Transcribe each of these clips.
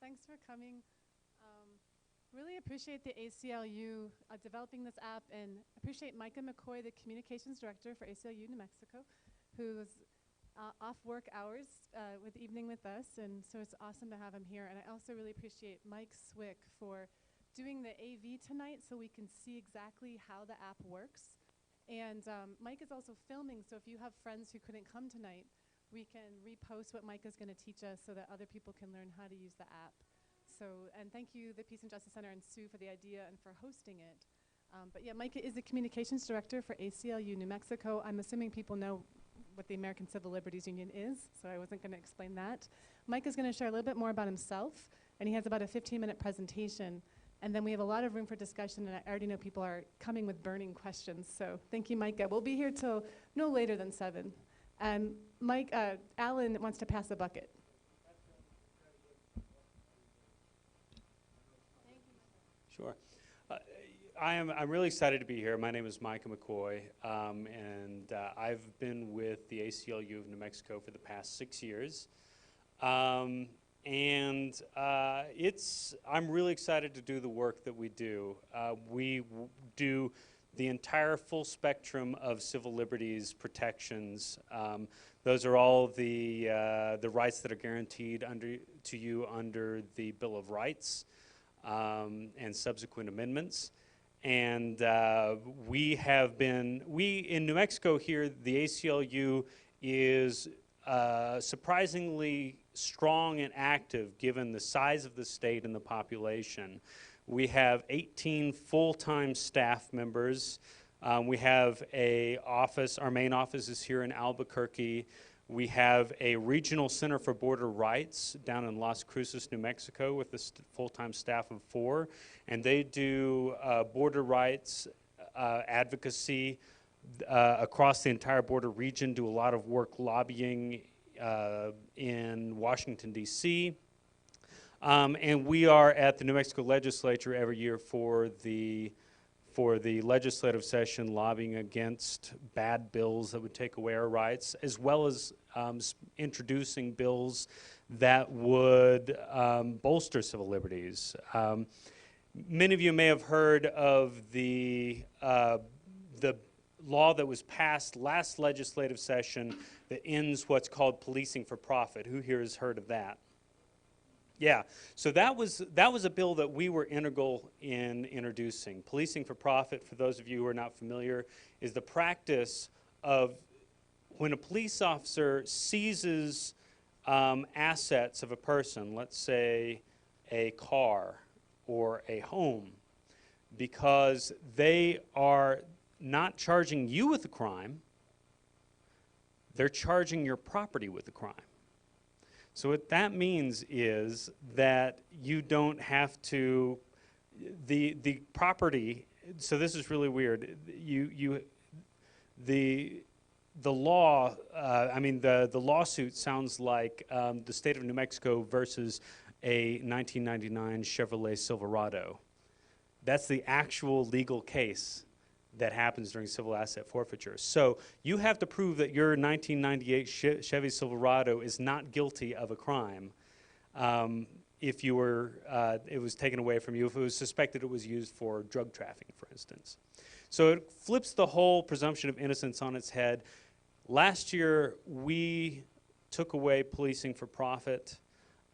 Thanks for coming. Really appreciate the ACLU developing this app, and appreciate Micah McCoy, the Communications Director for ACLU New Mexico, who's off work hours with evening with us, and so it's awesome to have him here. And I also really appreciate Mike Swick for doing the AV tonight so we can see exactly how the app works. And Mike is also filming, so if you have friends who couldn't come tonight, we can repost what Mike is going to teach us so that other people can learn how to use the app. So, and thank you, the Peace and Justice Center and Sue, for the idea and for hosting it. But yeah, Micah is the Communications Director for ACLU New Mexico. I'm assuming people know what the American Civil Liberties Union is, so I wasn't going to explain that. Mike is going to share a little bit more about himself, and he has about a 15-minute presentation. And then we have a lot of room for discussion, and I already know people are coming with burning questions. So thank you, Micah. We'll be here till no later than 7. And Alan wants to pass the bucket. Sure. I'm really excited to be here. My name is Micah McCoy, and I've been with the ACLU of New Mexico for the past 6 years. I'm really excited to do the work that we do. We do the entire full spectrum of civil liberties protections. Those are all the rights that are guaranteed to you under the Bill of Rights and subsequent amendments. And we in New Mexico here, the ACLU is surprisingly strong and active given the size of the state and the population. We have 18 full-time staff members. We have our main office is here in Albuquerque. We have a regional center for border rights down in Las Cruces, New Mexico, with a full-time staff of 4. And they do border rights advocacy across the entire border region, do a lot of work lobbying in Washington, D.C. And we are at the New Mexico legislature every year for the legislative session, lobbying against bad bills that would take away our rights, as well as introducing bills that would bolster civil liberties. Many of you may have heard of the law that was passed last legislative session that ends what's called policing for profit. Who here has heard of that? Yeah, so that was a bill that we were integral in introducing. Policing for profit, for those of you who are not familiar, is the practice of when a police officer seizes assets of a person, let's say a car or a home, because they are not charging you with a crime, they're charging your property with a crime. So what that means is that you don't have to, the property, so this is really weird, the law, the lawsuit sounds like the state of New Mexico versus a 1999 Chevrolet Silverado. That's the actual legal case that happens during civil asset forfeiture. So you have to prove that your 1998 Chevy Silverado is not guilty of a crime if you were, it was taken away from you, if it was suspected it was used for drug trafficking, for instance. So it flips the whole presumption of innocence on its head. Last year, we took away policing for profit,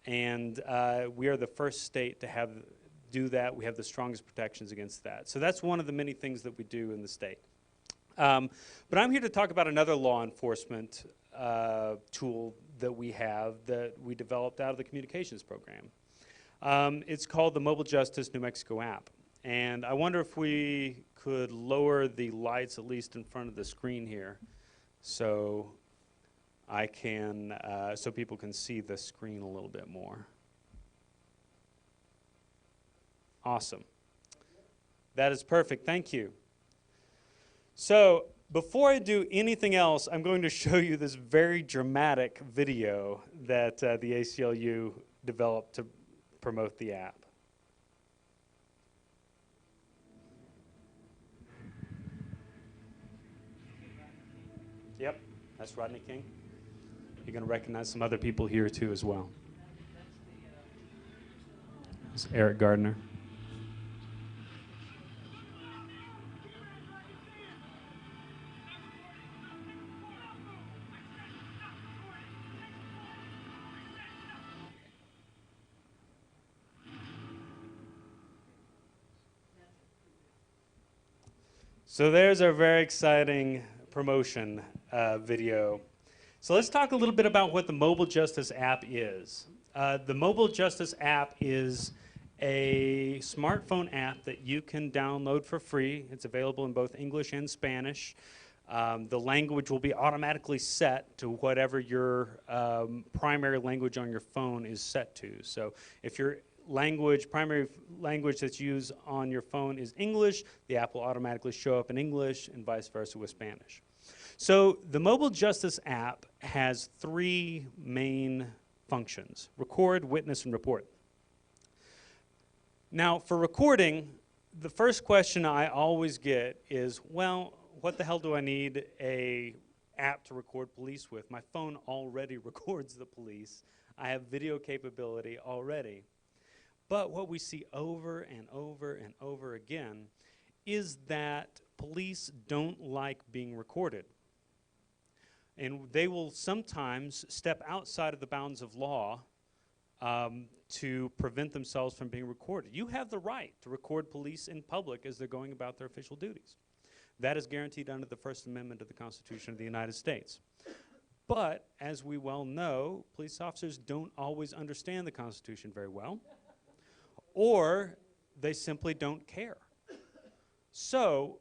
and we are the first state to do that. We have the strongest protections against that. So that's one of the many things that we do in the state. But I'm here to talk about another law enforcement tool that we have that we developed out of the communications program. It's called the Mobile Justice New Mexico app. And I wonder if we could lower the lights, at least in front of the screen here, so I can, so people can see the screen a little bit more. Awesome. That is perfect. Thank you. So before I do anything else, I'm going to show you this very dramatic video that the ACLU developed to promote the app. Yep, that's Rodney King. You're going to recognize some other people here too as well. It's Eric Gardner. So there's our very exciting promotion video. So let's talk a little bit about what the Mobile Justice app is. The Mobile Justice app is a smartphone app that you can download for free. It's available in both English and Spanish. The language will be automatically set to whatever your primary language on your phone is set to. So if your primary language that's used on your phone is English, the app will automatically show up in English and vice versa with Spanish. So the Mobile Justice app has three main functions: record, witness, and report. Now, for recording, the first question I always get is, well, what the hell do I need an app to record police with? My phone already records the police. I have video capability already. But what we see over and over and over again is that police don't like being recorded. And they will sometimes step outside of the bounds of law to prevent themselves from being recorded. You have the right to record police in public as they're going about their official duties. That is guaranteed under the First Amendment of the Constitution of the United States. But, as we well know, police officers don't always understand the Constitution very well, or they simply don't care. So,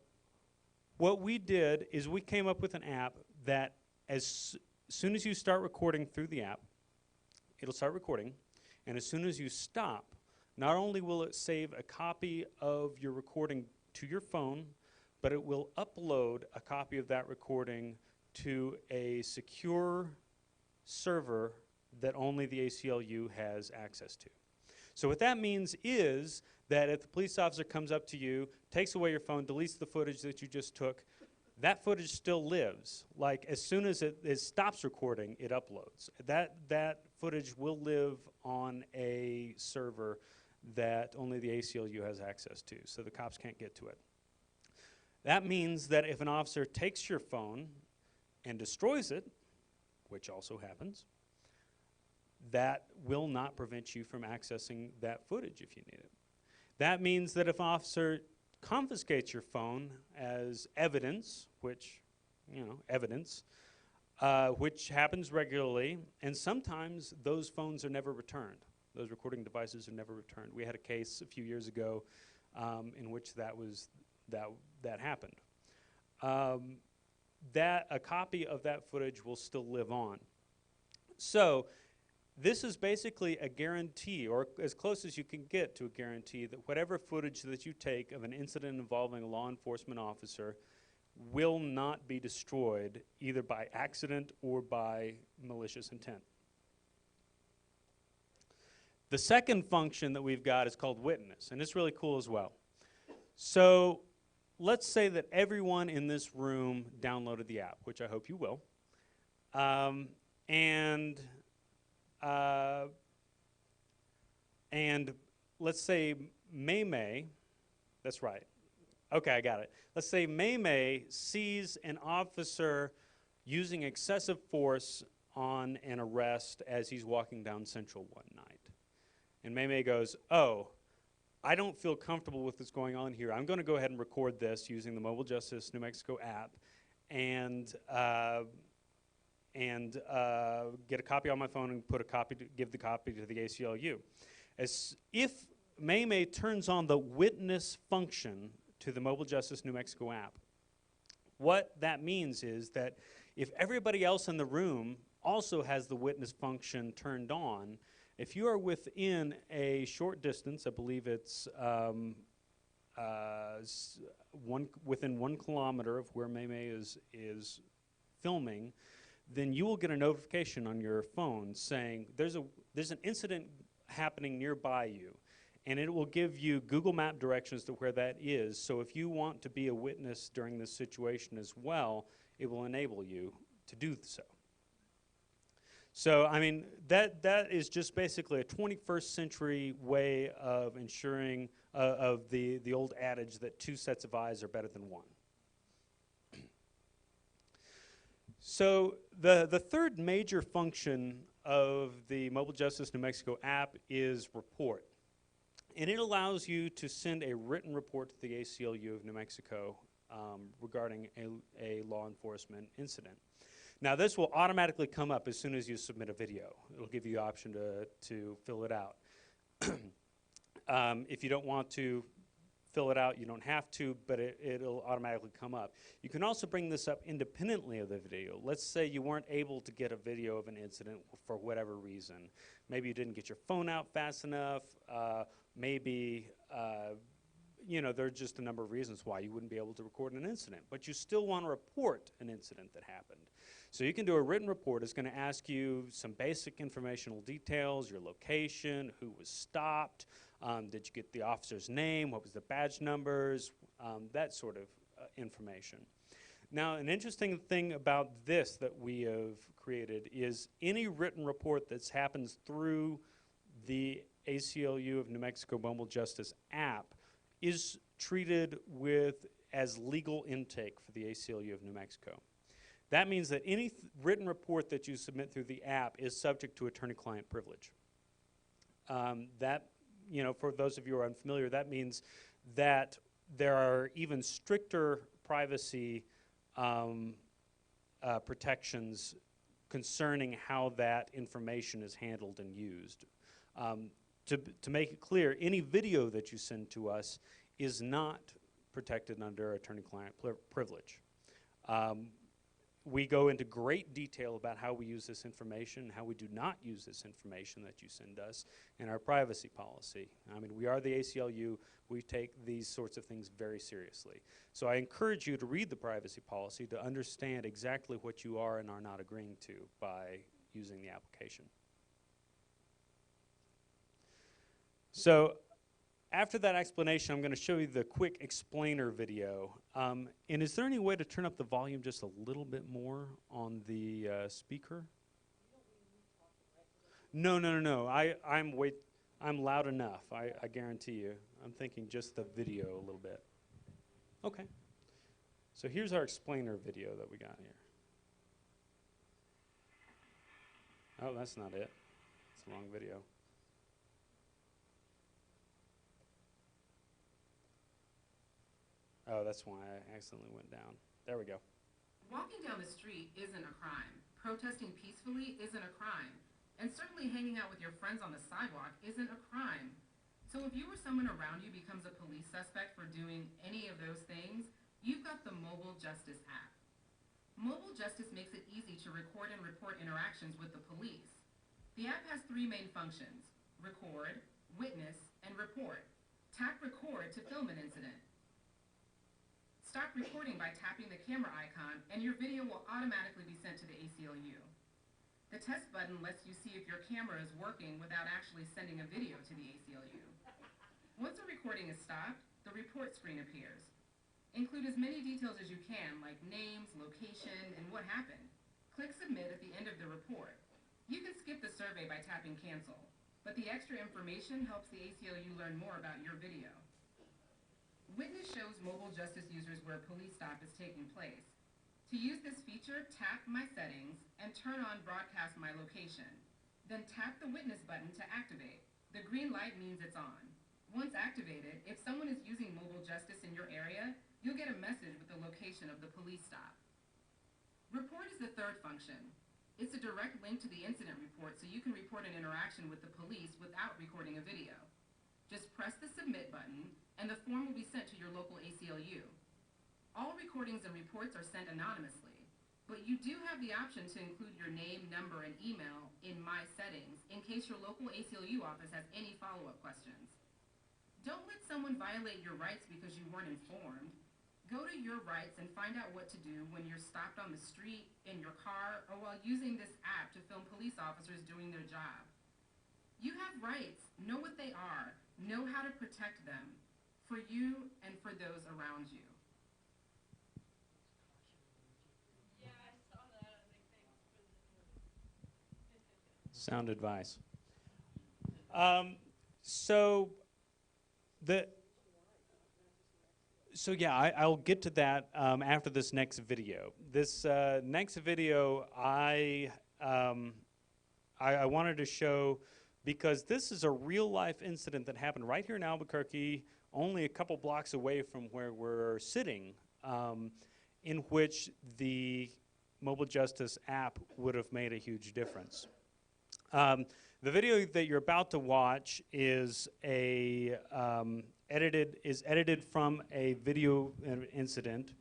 what we did is we came up with an app that as soon as you start recording through the app, it'll start recording, and as soon as you stop, not only will it save a copy of your recording to your phone, but it will upload a copy of that recording to a secure server that only the ACLU has access to. So what that means is that if the police officer comes up to you, takes away your phone, deletes the footage that you just took, that footage still lives. Like, as soon as it stops recording, it uploads. That footage will live on a server that only the ACLU has access to, so the cops can't get to it. That means that if an officer takes your phone and destroys it, which also happens, that will not prevent you from accessing that footage if you need it. That means that if an officer confiscates your phone as evidence, which happens regularly, and sometimes those phones are never returned. Those recording devices are never returned. We had a case a few years ago in which that happened. A copy of that footage will still live on. So this is basically a guarantee, or as close as you can get to a guarantee, that whatever footage that you take of an incident involving a law enforcement officer will not be destroyed either by accident or by malicious intent. The second function that we've got is called witness, and it's really cool as well. So let's say that everyone in this room downloaded the app, which I hope you will, and let's say May, that's right. Okay, I got it. Let's say May sees an officer using excessive force on an arrest as he's walking down Central one night. And May goes, oh, I don't feel comfortable with what's going on here. I'm going to go ahead and record this using the Mobile Justice New Mexico app and get a copy on my phone and give the copy to the ACLU. If May turns on the witness function to the Mobile Justice New Mexico app, what that means is that if everybody else in the room also has the witness function turned on, if you are within a short distance, I believe it's within 1 kilometer of where May is filming, then you will get a notification on your phone saying there's an incident happening nearby you, and it will give you Google Map directions to where that is. So if you want to be a witness during this situation as well, it will enable you to do so. So, I mean, that is just basically a 21st century way of ensuring, of the old adage that two sets of eyes are better than one. So, the third major function of the Mobile Justice New Mexico app is report. And it allows you to send a written report to the ACLU of New Mexico regarding a law enforcement incident. Now, this will automatically come up as soon as you submit a video. It'll give you the option to fill it out. If you don't want to fill it out, you don't have to, but it'll automatically come up. You can also bring this up independently of the video. Let's say you weren't able to get a video of an incident for whatever reason. Maybe you didn't get your phone out fast enough. Maybe you know, there are just a number of reasons why you wouldn't be able to record an incident, but you still want to report an incident that happened. So you can do a written report. It's going to ask you some basic informational details, your location, who was stopped, did you get the officer's name, what was the badge numbers, that sort of information. Now, an interesting thing about this that we have created is any written report that happens through the ACLU of New Mexico Mobile Justice app is treated as legal intake for the ACLU of New Mexico. That means that any written report that you submit through the app is subject to attorney-client privilege. That, you know, for those of you who are unfamiliar, that means that there are even stricter privacy protections concerning how that information is handled and used. To make it clear, any video that you send to us is not protected under attorney-client privilege. We go into great detail about how we use this information, how we do not use this information that you send us, and our privacy policy. I mean, we are the ACLU. We take these sorts of things very seriously. So I encourage you to read the privacy policy to understand exactly what you are and are not agreeing to by using the application. So after that explanation, I'm going to show you the quick explainer video. And is there any way to turn up the volume just a little bit more on the speaker? No. I'm loud enough, I guarantee you. I'm thinking just the video a little bit. Okay. So here's our explainer video that we got here. Oh, that's not it. It's the wrong video. Oh, that's why I accidentally went down. There we go. Walking down the street isn't a crime. Protesting peacefully isn't a crime. And certainly hanging out with your friends on the sidewalk isn't a crime. So if you or someone around you becomes a police suspect for doing any of those things, you've got the Mobile Justice app. Mobile Justice makes it easy to record and report interactions with the police. The app has three main functions: record, witness, and report. Tap record to film an incident. Stop recording by tapping the camera icon, and your video will automatically be sent to the ACLU. The test button lets you see if your camera is working without actually sending a video to the ACLU. Once a recording is stopped, the report screen appears. Include as many details as you can, like names, location, and what happened. Click Submit at the end of the report. You can skip the survey by tapping Cancel, but the extra information helps the ACLU learn more about your video. Witness shows mobile justice users where a police stop is taking place. To use this feature, tap My Settings and turn on Broadcast My Location. Then tap the Witness button to activate. The green light means it's on. Once activated, if someone is using mobile justice in your area, you'll get a message with the location of the police stop. Report is the third function. It's a direct link to the incident report so you can report an interaction with the police without recording a video. Just press the Submit button, and the form will be sent to your local ACLU. All recordings and reports are sent anonymously, but you do have the option to include your name, number, and email in My Settings in case your local ACLU office has any follow-up questions. Don't let someone violate your rights because you weren't informed. Go to Your Rights and find out what to do when you're stopped on the street, in your car, or while using this app to film police officers doing their job. You have rights. Know what they are. Know how to protect them, for you and for those around you. Yeah, I saw that. I was like, thanks for the Sound advice. So yeah, I'll get to that after this next video. This next video I wanted to show because this is a real life incident that happened right here in Albuquerque, only a couple blocks away from where we're sitting, in which the mobile justice app would have made a huge difference. The video that you're about to watch is edited from a video incident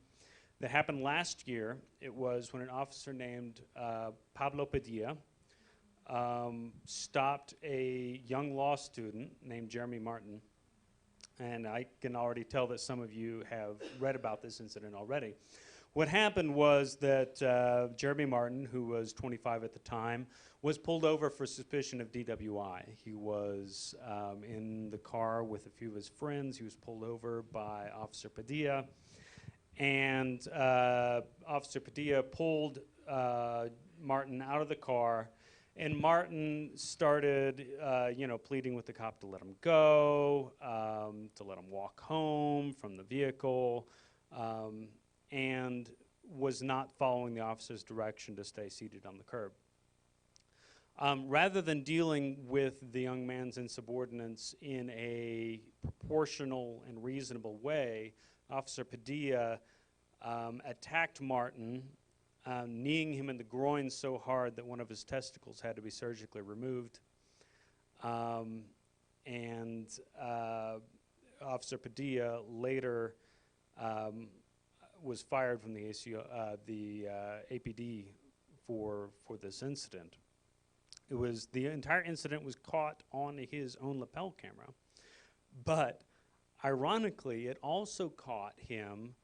that happened last year. It was when an officer named Pablo Padilla stopped a young law student named Jeremy Martin. And I can already tell that some of you have read about this incident already. What happened was that Jeremy Martin, who was 25 at the time, was pulled over for suspicion of DWI. He was in the car with a few of his friends. He was pulled over by Officer Padilla. And Officer Padilla pulled Martin out of the car. And Martin started, pleading with the cop to let him go, to let him walk home from the vehicle, and was not following the officer's direction to stay seated on the curb. Rather than dealing with the young man's insubordinance in a proportional and reasonable way, Officer Padilla attacked Martin, kneeing him in the groin so hard that one of his testicles had to be surgically removed. Officer Padilla later was fired from the APD for this incident. The entire incident was caught on his own lapel camera, but ironically, it also caught him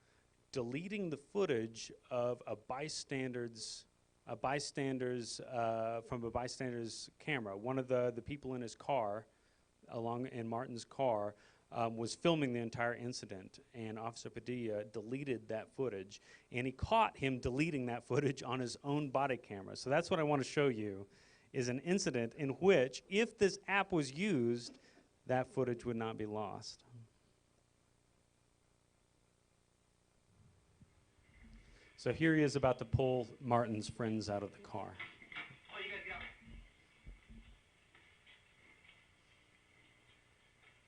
deleting the footage of from a bystander's camera. One of the people in his car, in Martin's car, was filming the entire incident, and Officer Padilla deleted that footage, and he caught him deleting that footage on his own body camera. So that's what I want to show you, is an incident in which, if this app was used, that footage would not be lost. So here he is about to pull Martin's friends out of the car. Oh, you guys got me.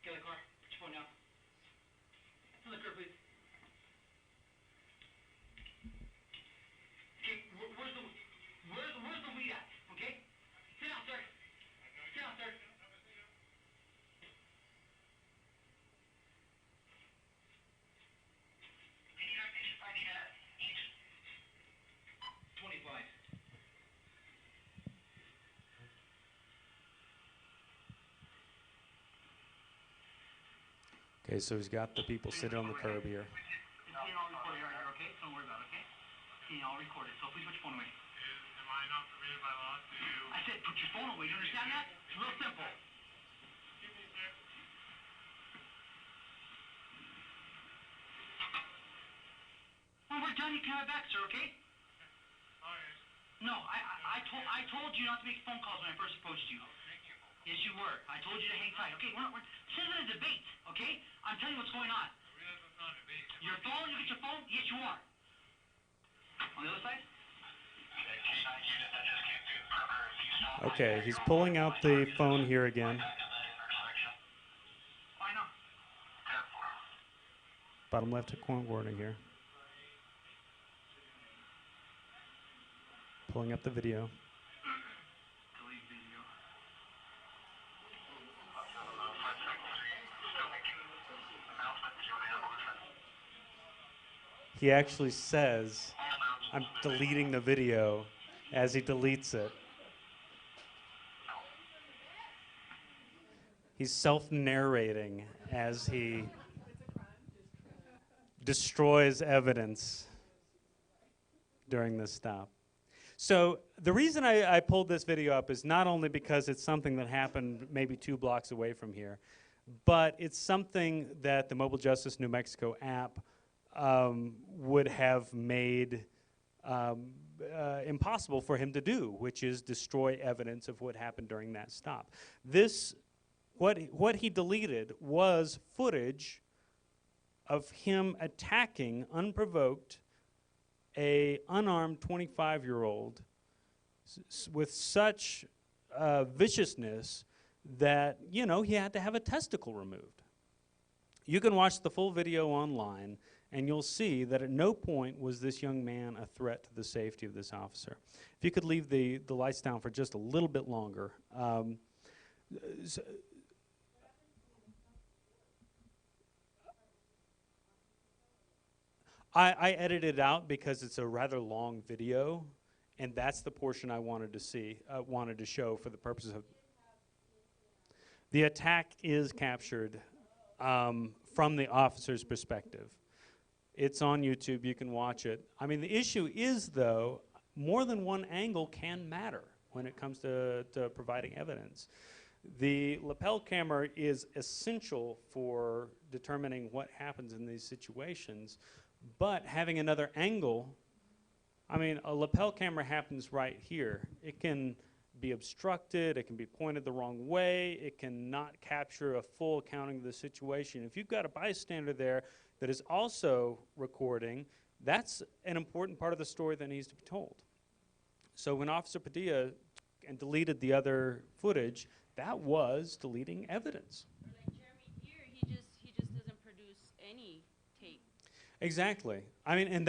Get in the car. Put your phone down. On the curb, please. Okay, where's the weed at? Okay? Sit down, sir. Sit down, sir. Okay, so he's got the people sitting on the curb here. It's being all recorded right here, okay? Don't worry about it, okay? It's being all recorded, so please put your phone away. Am I not permitted by law to... I said put your phone away, you understand that? It's real simple. Excuse me, sir. When we're done, you can have it back, sir, okay? Sorry. No, I told you not to make phone calls when I first approached you. Thank you. Yes, you were. I told you to hang tight. Okay, this isn't a debate, okay? I'm telling you what's going on. I realize it's not a debate. Your phone, you get your phone? Yes, you are. On the other side? Okay, he's pulling out the phone here again. Why not? Bottom left corner here. Pulling up the video. Delete video. He actually says, "I'm deleting the video," as he deletes it. He's self-narrating as he destroys evidence during this stop. So the reason I pulled this video up is not only because it's something that happened maybe 2 blocks away from here, but it's something that the Mobile Justice New Mexico app would have made impossible for him to do, which is destroy evidence of what happened during that stop. This, what he deleted was footage of him attacking, unprovoked, a unarmed 25-year-old with such viciousness that, you know, he had to have a testicle removed. You can watch the full video online, and you'll see that at no point was this young man a threat to the safety of this officer. If you could leave the lights down for just a little bit longer. I edited it out because it's a rather long video, and that's the portion I wanted to see, wanted to show for the purposes of. The attack is captured from the officer's perspective. It's on YouTube, you can watch it. I mean, the issue is, though, more than one angle can matter when it comes to providing evidence. The lapel camera is essential for determining what happens in these situations, but having another angle, I mean, a lapel camera happens right here. It can be obstructed, it can be pointed the wrong way, it can not capture a full accounting of the situation. If you've got a bystander there that is also recording, that's an important part of the story that needs to be told. So when Officer Padilla deleted the other footage, that was deleting evidence. Or like Jeremy here, he just doesn't produce any tape. Exactly. I mean, and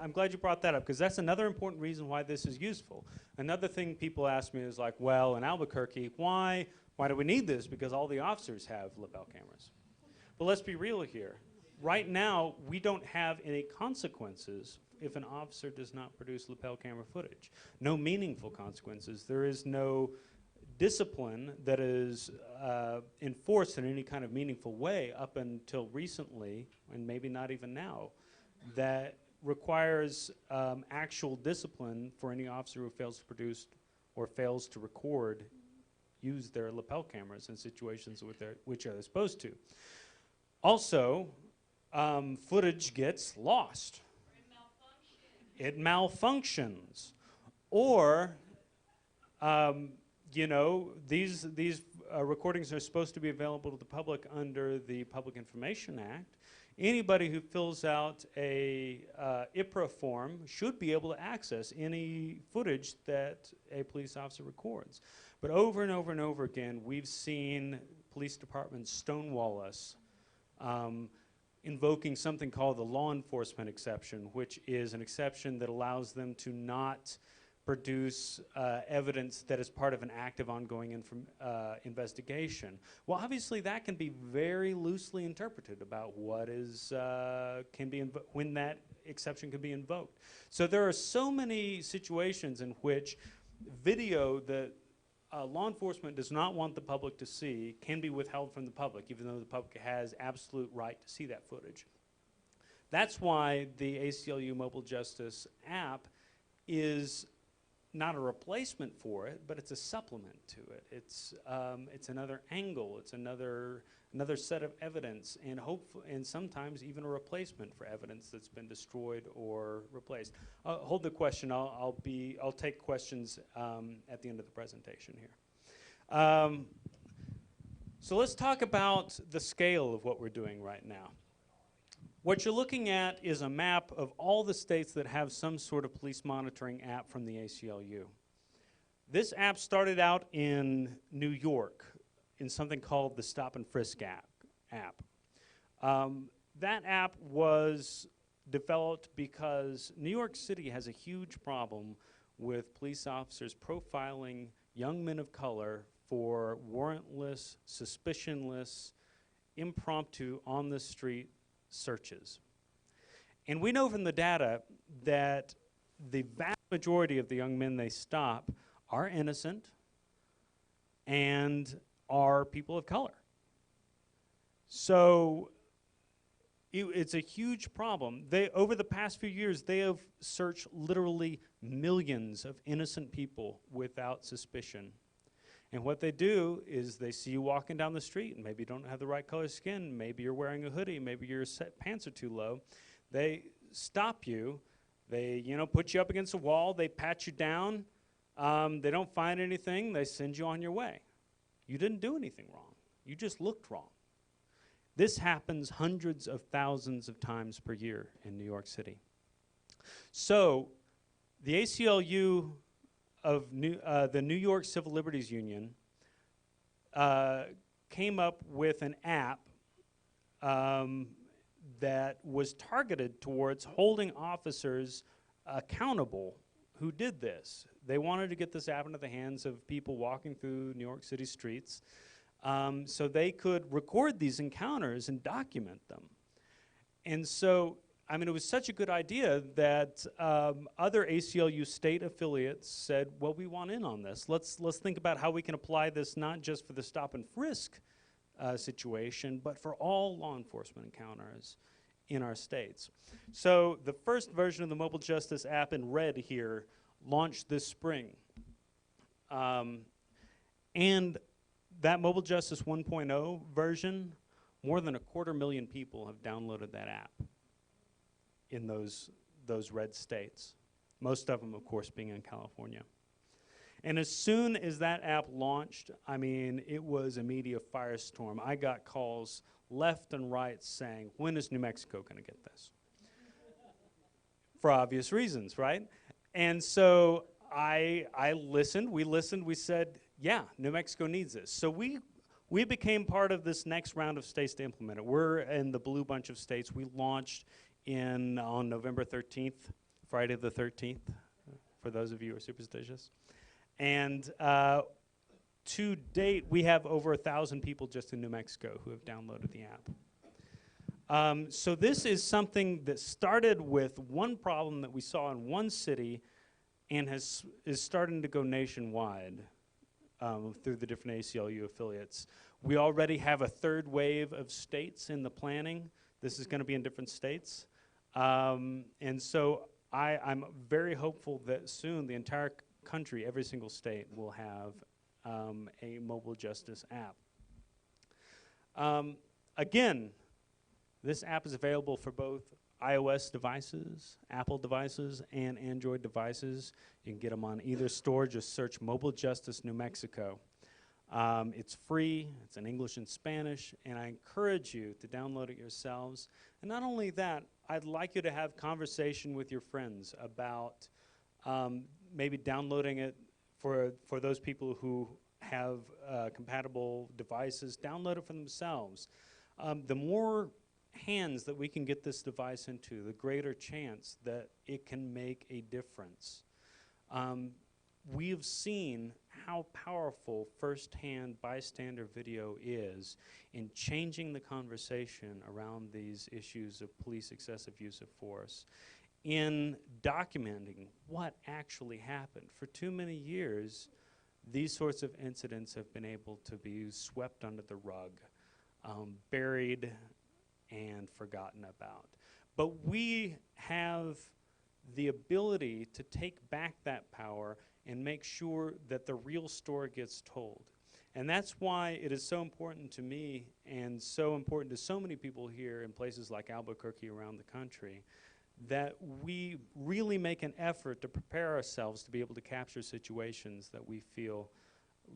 I'm glad you brought that up, because that's another important reason why this is useful. Another thing people ask me is like, well, in Albuquerque, why do we need this? Because all the officers have lapel cameras. But let's be real here. Right now, we don't have any consequences if an officer does not produce lapel camera footage. No meaningful consequences. There is no discipline that is enforced in any kind of meaningful way up until recently, and maybe not even now, that requires actual discipline for any officer who fails to produce or fails to record, use their lapel cameras in situations which are supposed to. Also, footage gets lost. It malfunctions. Or, you know, these recordings are supposed to be available to the public under the Public Information Act. Anybody who fills out a IPRA form should be able to access any footage that a police officer records. But over and over and over again, we've seen police departments stonewall us, invoking something called the law enforcement exception, which is an exception that allows them to not produce evidence that is part of an active ongoing investigation. Well, obviously that can be very loosely interpreted about what is when that exception can be invoked. So there are so many situations in which video that law enforcement does not want the public to see can be withheld from the public, even though the public has absolute right to see that footage. That's why the ACLU Mobile Justice app is not a replacement for it, but it's a supplement to it. It's another angle. It's another set of evidence, and sometimes even a replacement for evidence that's been destroyed or replaced. Hold the question. I'll take questions at the end of the presentation here. So let's talk about the scale of what we're doing right now. What you're looking at is a map of all the states that have some sort of police monitoring app from the ACLU. This app started out in New York in something called the Stop and Frisk app. That app was developed because New York City has a huge problem with police officers profiling young men of color for warrantless, suspicionless, impromptu, on-the-street searches. And we know from the data that the vast majority of the young men they stop are innocent and are people of color. So it's a huge problem. Over the past few years, they have searched literally millions of innocent people without suspicion. And what they do is they see you walking down the street and maybe you don't have the right color skin, maybe you're wearing a hoodie, maybe your pants are too low. They stop you, They, put you up against a wall, they pat you down, they don't find anything, they send you on your way. You didn't do anything wrong. You just looked wrong. This happens hundreds of thousands of times per year in New York City. So the ACLU of the New York Civil Liberties Union came up with an app that was targeted towards holding officers accountable who did this. They wanted to get this app into the hands of people walking through New York City streets so they could record these encounters and document them. And so, it was such a good idea that other ACLU state affiliates said, well, we want in on this. Let's think about how we can apply this not just for the stop and frisk situation, but for all law enforcement encounters in our states. So the first version of the Mobile Justice app in red here launched this spring. And that Mobile Justice 1.0 version, more than 250,000 people have downloaded that app in those red states. Most of them, of course, being in California. And as soon as that app launched, it was a media firestorm. I got calls left and right saying, when is New Mexico going to get this? For obvious reasons, right? And so I listened, we said, yeah, New Mexico needs this. So we became part of this next round of states to implement it. We're in the blue bunch of states. We launched on November 13th, Friday the 13th, for those of you who are superstitious. And to date, we have over 1,000 people just in New Mexico who have downloaded the app. So this is something that started with one problem that we saw in one city and is starting to go nationwide through the different ACLU affiliates. We already have a third wave of states in the planning. This is going to be in different states. And so I'm very hopeful that soon the entire country, every single state, will have a mobile justice app. Again, this app is available for both iOS devices, Apple devices, and Android devices. You can get them on either store. Just search Mobile Justice New Mexico. It's free. It's in English and Spanish, and I encourage you to download it yourselves. And not only that, I'd like you to have conversation with your friends about maybe downloading it for those people who have compatible devices. Download it for themselves. The more hands that we can get this device into, the greater chance that it can make a difference. We've seen how powerful first-hand bystander video is in changing the conversation around these issues of police excessive use of force, in documenting what actually happened. For too many years, these sorts of incidents have been able to be swept under the rug, buried and forgotten about. But we have the ability to take back that power and make sure that the real story gets told. And that's why it is so important to me and so important to so many people here in places like Albuquerque around the country that we really make an effort to prepare ourselves to be able to capture situations that we feel,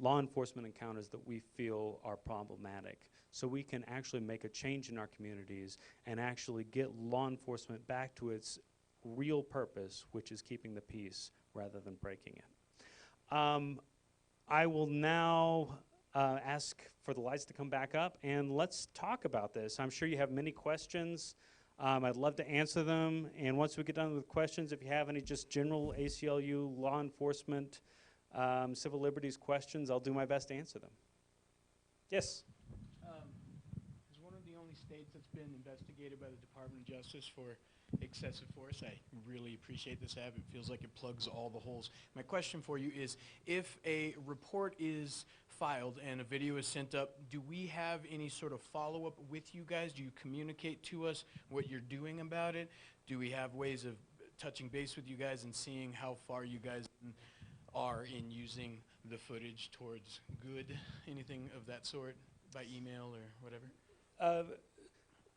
law enforcement encounters that we feel are problematic, so we can actually make a change in our communities and actually get law enforcement back to its real purpose, which is keeping the peace rather than breaking it. I will now ask for the lights to come back up, and let's talk about this. I'm sure you have many questions. I'd love to answer them, and once we get done with questions, if you have any just general ACLU law enforcement, civil liberties questions, I'll do my best to answer them. Yes? Is one of the only states that's been investigated by the Department of Justice for excessive force. I really appreciate this app. It feels like it plugs all the holes. My question for you is, if a report is filed and a video is sent up, do we have any sort of follow-up with you guys? Do you communicate to us what you're doing about it? Do we have ways of touching base with you guys and seeing how far you guys are in using the footage towards good? Anything of that sort by email or whatever?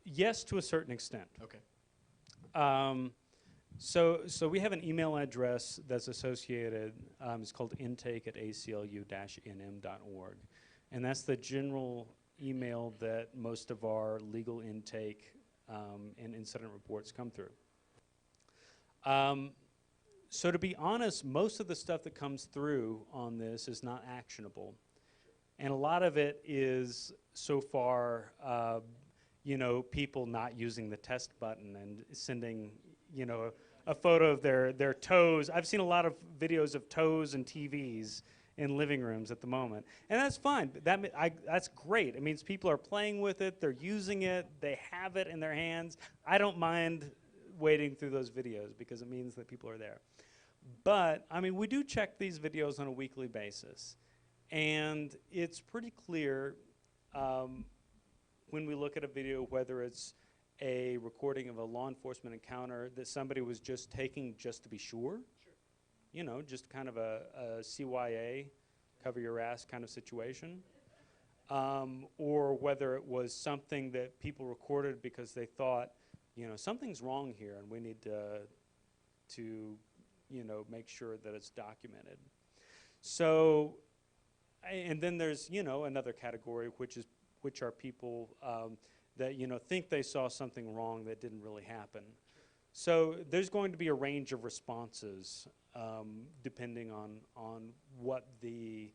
Yes, to a certain extent. Okay. So we have an email address that's associated. It's called intake@aclu-nm.org, and that's the general email that most of our legal intake and incident reports come through. So to be honest, most of the stuff that comes through on this is not actionable, and a lot of it is so far, people not using the test button and sending, a photo of their toes. I've seen a lot of videos of toes and TVs in living rooms at the moment, and that's fine. But that's great. It means people are playing with it, they're using it, they have it in their hands. I don't mind wading through those videos because it means that people are there. But I mean, we do check these videos on a weekly basis, and it's pretty clear when we look at a video, whether it's a recording of a law enforcement encounter that somebody was just taking just to be sure, just kind of a CYA, cover your ass kind of situation, or whether it was something that people recorded because they thought, something's wrong here and we need to make sure that it's documented. So, and then there's, another category, which are people that think they saw something wrong that didn't really happen. So there's going to be a range of responses depending on what the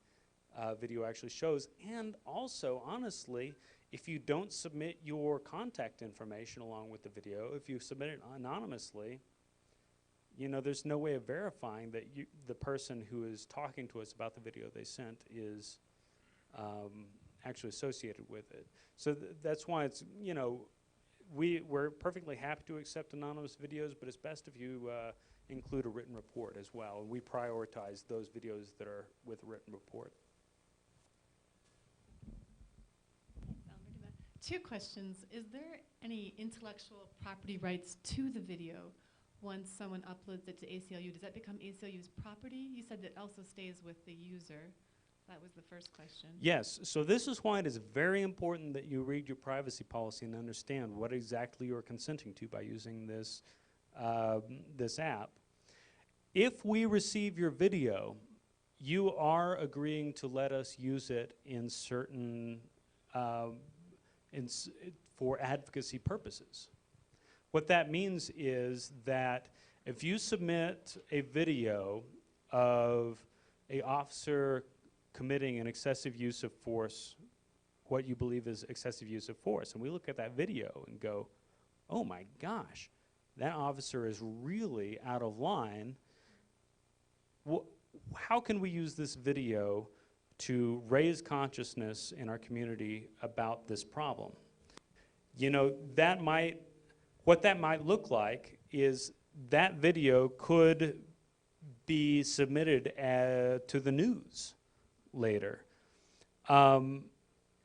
video actually shows. And also, honestly, if you don't submit your contact information along with the video, if you submit it anonymously, there's no way of verifying that the person who is talking to us about the video they sent is actually associated with it. So that's why it's, we're perfectly happy to accept anonymous videos, but it's best if you include a written report as well. And we prioritize those videos that are with a written report. Two questions. Is there any intellectual property rights to the video once someone uploads it to ACLU? Does that become ACLU's property? You said that also stays with the user. That was the first question. Yes, so this is why it is very important that you read your privacy policy and understand what exactly you're consenting to by using this, this app. If we receive your video, you are agreeing to let us use it in certain, for advocacy purposes. What that means is that if you submit a video of an officer committing an excessive use of force, what you believe is excessive use of force, and we look at that video and go, oh my gosh, that officer is really out of line, how can we use this video to raise consciousness in our community about this problem? What that might look like is that video could be submitted to the news later.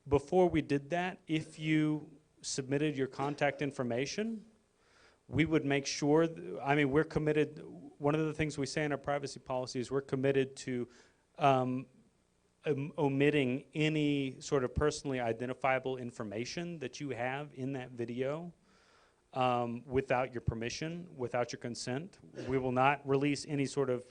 Before we did that, if you submitted your contact information, we would make sure, we're committed, one of the things we say in our privacy policy is we're committed to omitting any sort of personally identifiable information that you have in that video without your permission, without your consent. We will not release any sort of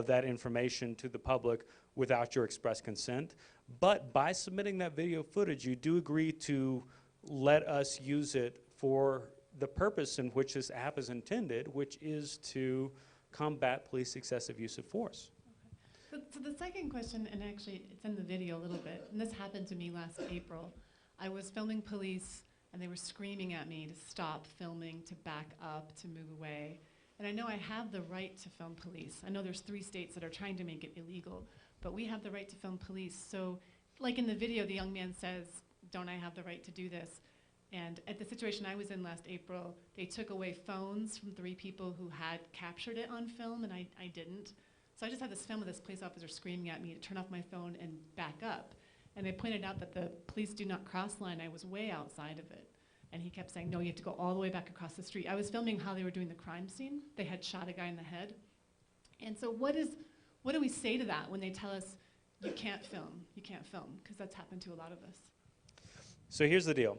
that information to the public without your express consent. But by submitting that video footage, you do agree to let us use it for the purpose in which this app is intended, which is to combat police excessive use of force. Okay. So the second question, and actually it's in the video a little bit, and this happened to me last April. I was filming police, and they were screaming at me to stop filming, to back up, to move away. And I know I have the right to film police. I know there's 3 states that are trying to make it illegal, but we have the right to film police. So, like in the video, the young man says, don't I have the right to do this? And at the situation I was in last April, they took away phones from 3 people who had captured it on film, and I didn't. So I just had this film of this police officer screaming at me to turn off my phone and back up. And they pointed out that the police do not cross line. I was way outside of it. And he kept saying, no, you have to go all the way back across the street. I was filming how they were doing the crime scene. They had shot a guy in the head. And so what do we say to that when they tell us, you can't film, because that's happened to a lot of us. So here's the deal.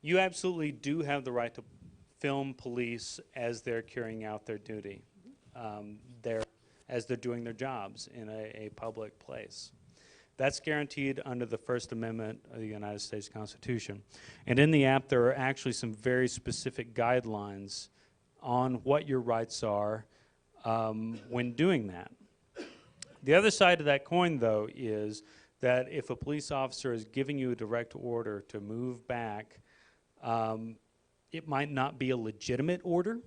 You absolutely do have the right to film police as they're carrying out their duty, as they're doing their jobs in a public place. That's guaranteed under the First Amendment of the United States Constitution. And in the app, there are actually some very specific guidelines on what your rights are when doing that. The other side of that coin, though, is that if a police officer is giving you a direct order to move back, it might not be a legitimate order,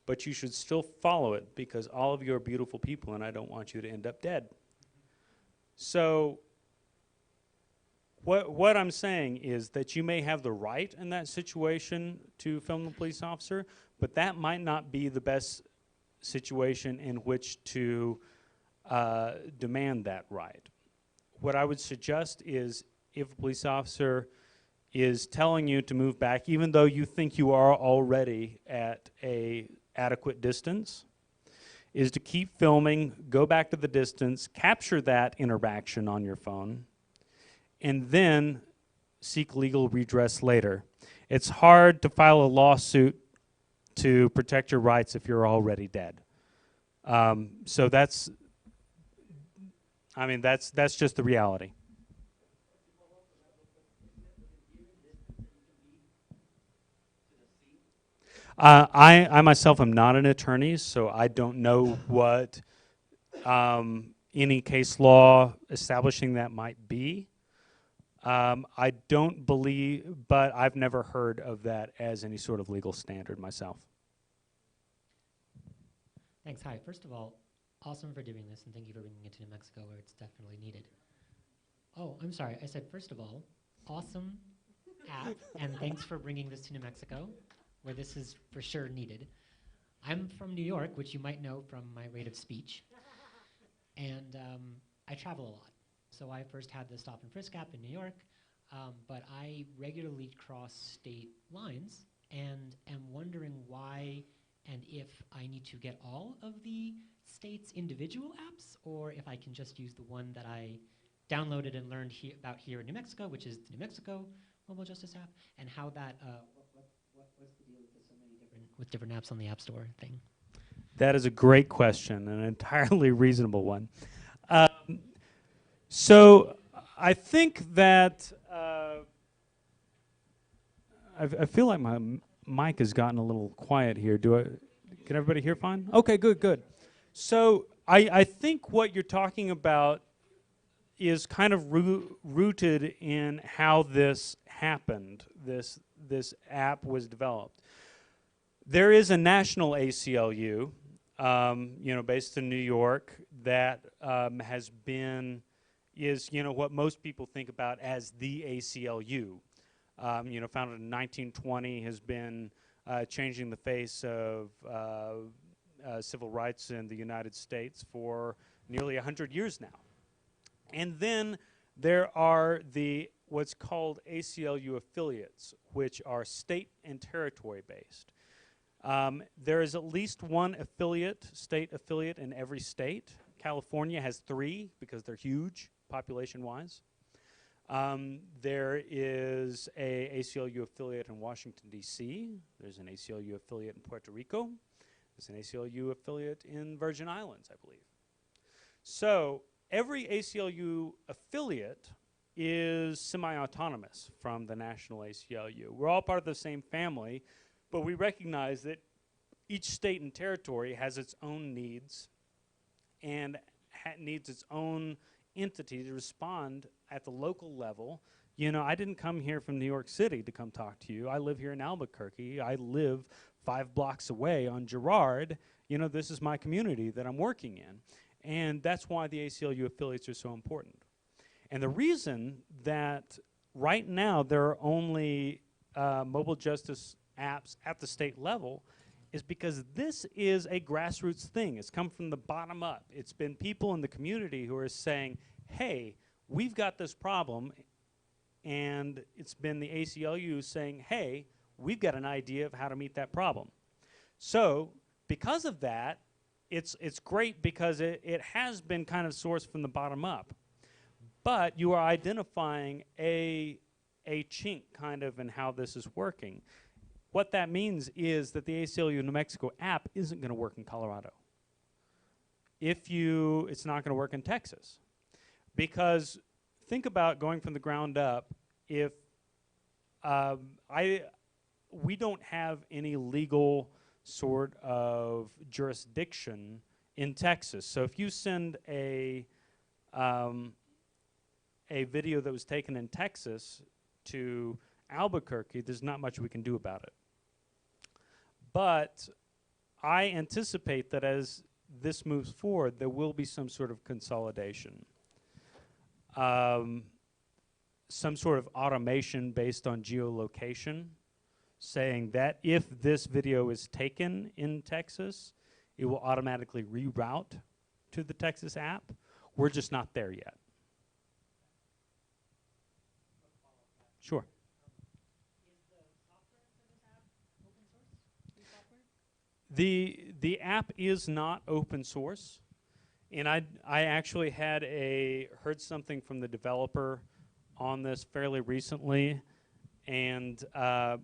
but you should still follow it because all of you are beautiful people and I don't want you to end up dead. So what I'm saying is that you may have the right in that situation to film the police officer, but that might not be the best situation in which to demand that right. What I would suggest is if a police officer is telling you to move back, even though you think you are already at a adequate distance, is to keep filming, go back to the distance, capture that interaction on your phone, and then seek legal redress later. It's hard to file a lawsuit to protect your rights if you're already dead. So that's just the reality. I myself am not an attorney, so I don't know what any case law establishing that might be. I don't believe, but I've never heard of that as any sort of legal standard myself. Thanks. Hi. First of all, awesome for doing this, and thank you for bringing it to New Mexico where it's definitely needed. Oh, I'm sorry. I said, first of all, awesome app, and thanks for bringing this to New Mexico where this is for sure needed. I'm from New York, which you might know from my rate of speech, and I travel a lot. So I first had the stop and frisk app in New York, but I regularly cross state lines and am wondering why and if I need to get all of the state's individual apps, or if I can just use the one that I downloaded and learned about here in New Mexico, which is the New Mexico Mobile Justice app, and how that, what's the deal with the so many different apps on the App Store thing? That is a great question, an entirely reasonable one. So I think that I feel like my mic has gotten a little quiet here. Can everybody hear fine? Okay, good. So I think what you're talking about is kind of rooted in how this happened. This app was developed. There is a national ACLU, based in New York, that is what most people think about as the ACLU. Founded in 1920, has been changing the face of civil rights in the United States for nearly 100 years now. And then there are what's called ACLU affiliates, which are state and territory based. There is at least one state affiliate in every state. California has 3 because they're huge population-wise. There is a ACLU affiliate in Washington, D.C. There's an ACLU affiliate in Puerto Rico. There's an ACLU affiliate in Virgin Islands, I believe. So every ACLU affiliate is semi-autonomous from the national ACLU. We're all part of the same family, but we recognize that each state and territory has its own needs and needs its own entity to respond at the local level. I didn't come here from New York City to come talk to you. I live here in Albuquerque. I live 5 blocks away on Girard. This is my community that I'm working in. And that's why the ACLU affiliates are so important. And the reason that right now there are only mobile justice apps at the state level is because this is a grassroots thing. It's come from the bottom up. It's been people in the community who are saying, hey, we've got this problem, and it's been the ACLU saying, hey, we've got an idea of how to meet that problem. So because of that, it's great because it has been kind of sourced from the bottom up. But you are identifying a chink kind of in how this is working. What that means is that the ACLU New Mexico app isn't going to work in Colorado. It's not going to work in Texas. Because think about going from the ground up. If we don't have any legal sort of jurisdiction in Texas. So if you send a video that was taken in Texas to Albuquerque, there's not much we can do about it. But I anticipate that as this moves forward, there will be some sort of consolidation. Some sort of automation based on geolocation, saying that if this video is taken in Texas, it will automatically reroute to the Texas app. We're just not there yet. Sure. The app is not open source, and I actually heard something from the developer on this fairly recently, and I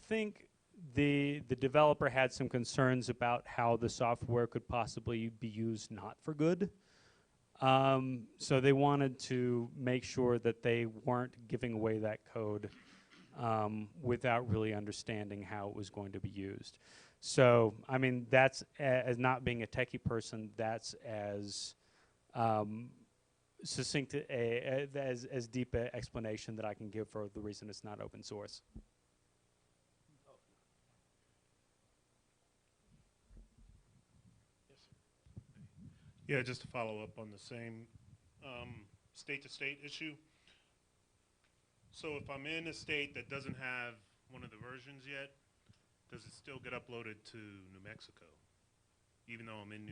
think the developer had some concerns about how the software could possibly be used not for good. So they wanted to make sure that they weren't giving away that code without really understanding how it was going to be used. So, I mean, that's, as not being a techie person, that's as succinct as deep an explanation that I can give for the reason it's not open source. Yeah, just to follow up on the same state-to-state issue. So if I'm in a state that doesn't have one of the versions yet, does it still get uploaded to New Mexico? Even though I'm in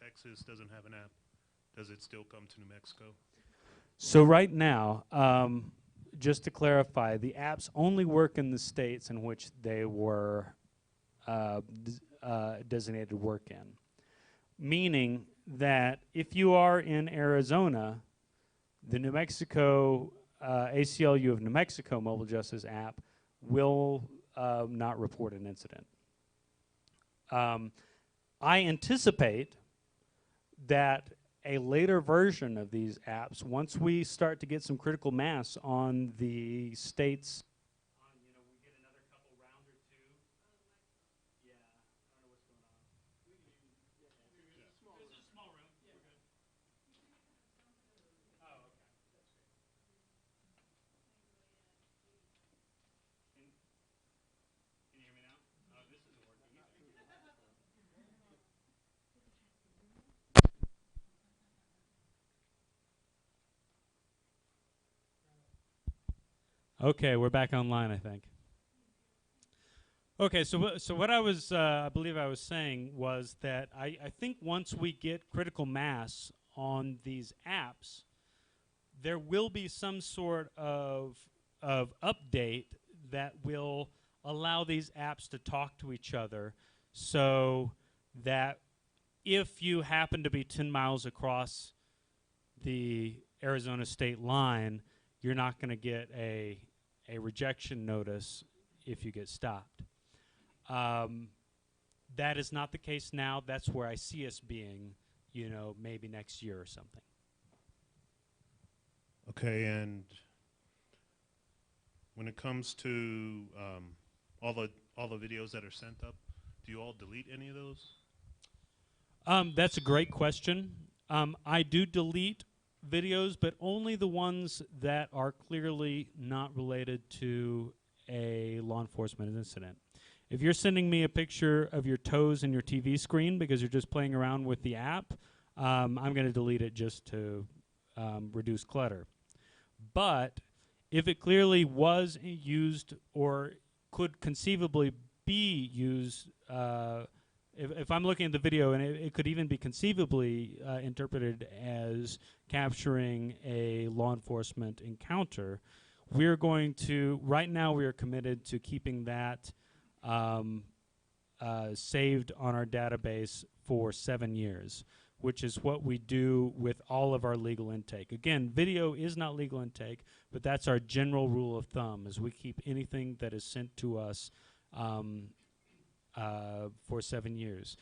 Texas doesn't have an app, does it still come to New Mexico? So right now, just to clarify, the apps only work in the states in which they were designated to work in. Meaning that if you are in Arizona, the New Mexico ACLU of New Mexico Mobile Justice app will not report an incident. I anticipate that a later version of these apps, once we start to get some critical mass on the states, we get another couple round or two. Yeah, I don't know what's going on. It's a small room. We're good. Oh, okay. That's great. Can you hear me now? Oh, this isn't working either. Okay, we're back online, I think. Okay, so what I was, I believe I was saying was that I think once we get critical mass on these apps, there will be some sort of update that will allow these apps to talk to each other, so that if you happen to be 10 miles across the Arizona state line, you're not going to get a rejection notice if you get stopped. That is not the case now. That's where I see us being, maybe next year or something. Okay, and when it comes to all the videos that are sent up, do you all delete any of those? That's a great question. I do delete videos, but only the ones that are clearly not related to a law enforcement incident. If you're sending me a picture of your toes in your TV screen because you're just playing around with the app, I'm going to delete it just to reduce clutter. But if it clearly was used or could conceivably be used, if I'm looking at the video and it could even be conceivably interpreted as capturing a law enforcement encounter, we're going to, right now we are committed to keeping that saved on our database for 7 years. which is what we do with all of our legal intake. Again, video is not legal intake, but that's our general rule of thumb, is we keep anything that is sent to us for 7 years.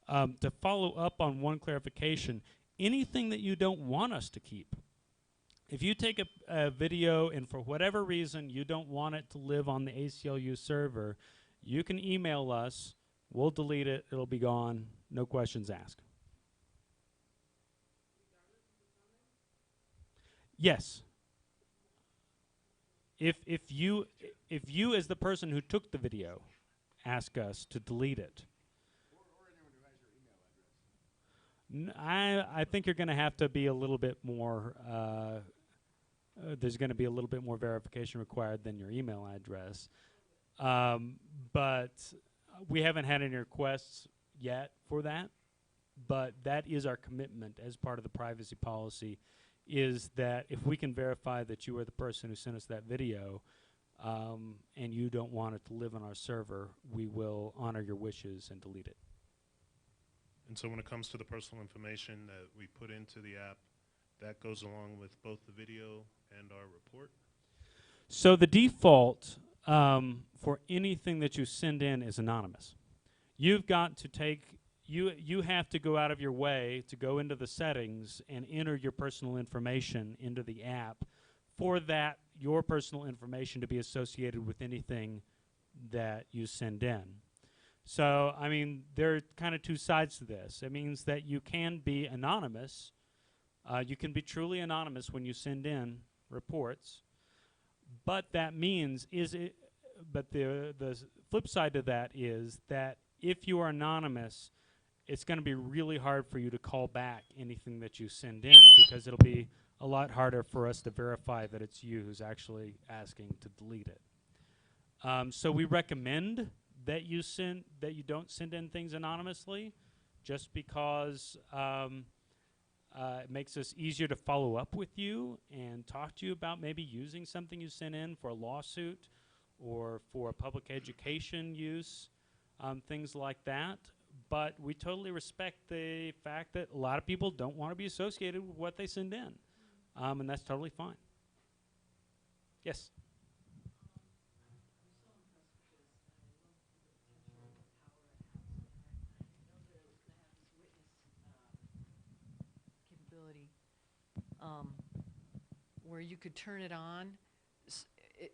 To follow up on one clarification, anything that you don't want us to keep, if you take a video and for whatever reason you don't want it to live on the ACLU server, you can email us, we'll delete it, it'll be gone, no questions asked. Yes. If you as the person who took the video ask us to delete it, I think you're going to have to be a little bit more, there's going to be a little bit more verification required than your email address. But we haven't had any requests yet for that. But that is our commitment as part of the privacy policy, is that if we can verify that you are the person who sent us that video and you don't want it to live on our server, we will honor your wishes and delete it. And so when it comes to the personal information that we put into the app, that goes along with both the video and our report? So the default for anything that you send in is anonymous. You've got to take, you have to go out of your way to go into the settings and enter your personal information into the app for that, your personal information to be associated with anything that you send in. So, I mean, there are kind of two sides to this. It means that you can be anonymous. You can be truly anonymous when you send in reports. But that means, but the flip side to that is that if you are anonymous, it's going to be really hard for you to call back anything that you send in, because it'll be a lot harder for us to verify that it's you who's actually asking to delete it. So we recommend that you don't send in things anonymously, just because it makes us easier to follow up with you and talk to you about maybe using something you sent in for a lawsuit or for public education use, things like that. But we totally respect the fact that a lot of people don't want to be associated with what they send in, and that's totally fine. Yes? Capability, where you could turn it on,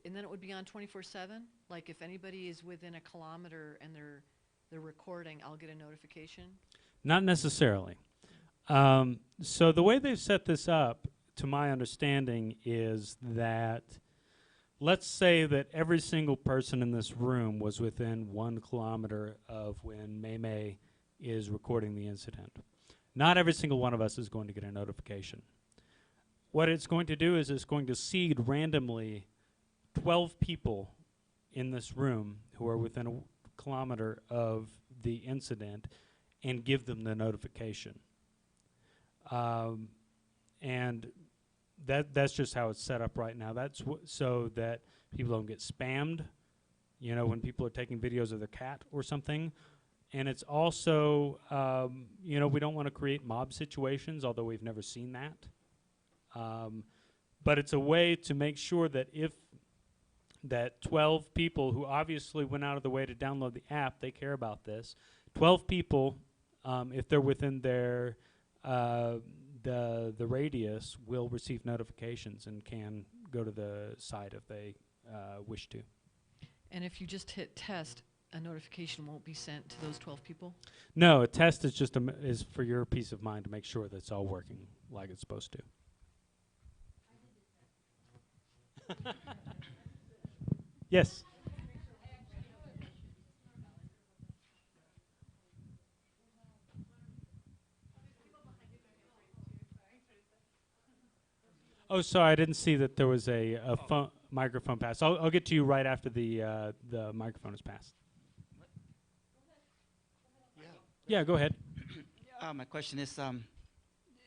and then it would be on 24/7. Like if anybody is within a kilometer and they're recording, I'll get a notification. Not necessarily. So the way they've set this up, to my understanding, is that let's say that every single person in this room was within 1 kilometer of when May is recording the incident. Not every single one of us is going to get a notification. What it's going to do is it's going to seed randomly 12 people in this room who are within a kilometer of the incident and give them the notification. And that's just how it's set up right now. That's so that people don't get spammed, you know, when people are taking videos of their cat or something. And it's also, you know, we don't want to create mob situations, although we've never seen that. But it's a way to make sure that if that 12 people who obviously went out of the way to download the app, they care about this. 12 people, if they're within their the radius, will receive notifications and can go to the site if they wish to. And if you just hit test, a notification won't be sent to those 12 people? No, a test is just is for your peace of mind to make sure that it's all working like it's supposed to. Yes. Oh, sorry, I didn't see that there was a microphone pass. I'll get to you right after the microphone is passed. Yeah, go ahead. My question is,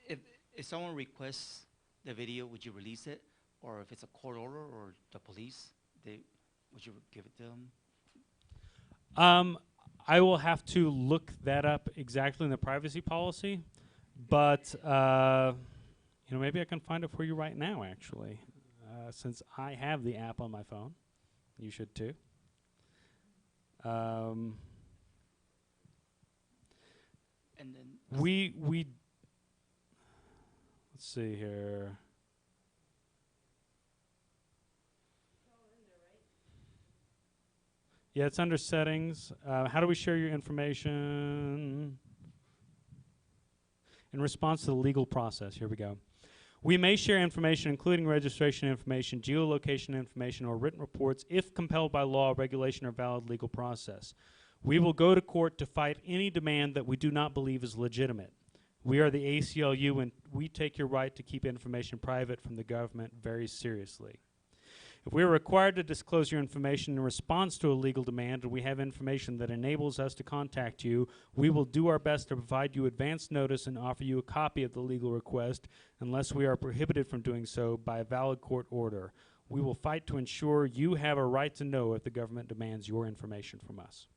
if someone requests the video, would you release it? Or if it's a court order or the police, would you give it to them? I will have to look that up exactly in the privacy policy. but maybe I can find it for you right now. Actually, since I have the app on my phone, you should too. And then We let's see here. Yeah, it's under settings. How do we share your information? In response to the legal process, here we go. We may share information, including registration information, geolocation information, or written reports if compelled by law, regulation, or valid legal process. We will go to court to fight any demand that we do not believe is legitimate. We are the ACLU, and we take your right to keep information private from the government very seriously. If we are required to disclose your information in response to a legal demand, and we have information that enables us to contact you, we will do our best to provide you advance notice and offer you a copy of the legal request unless we are prohibited from doing so by a valid court order. We will fight to ensure you have a right to know if the government demands your information from us.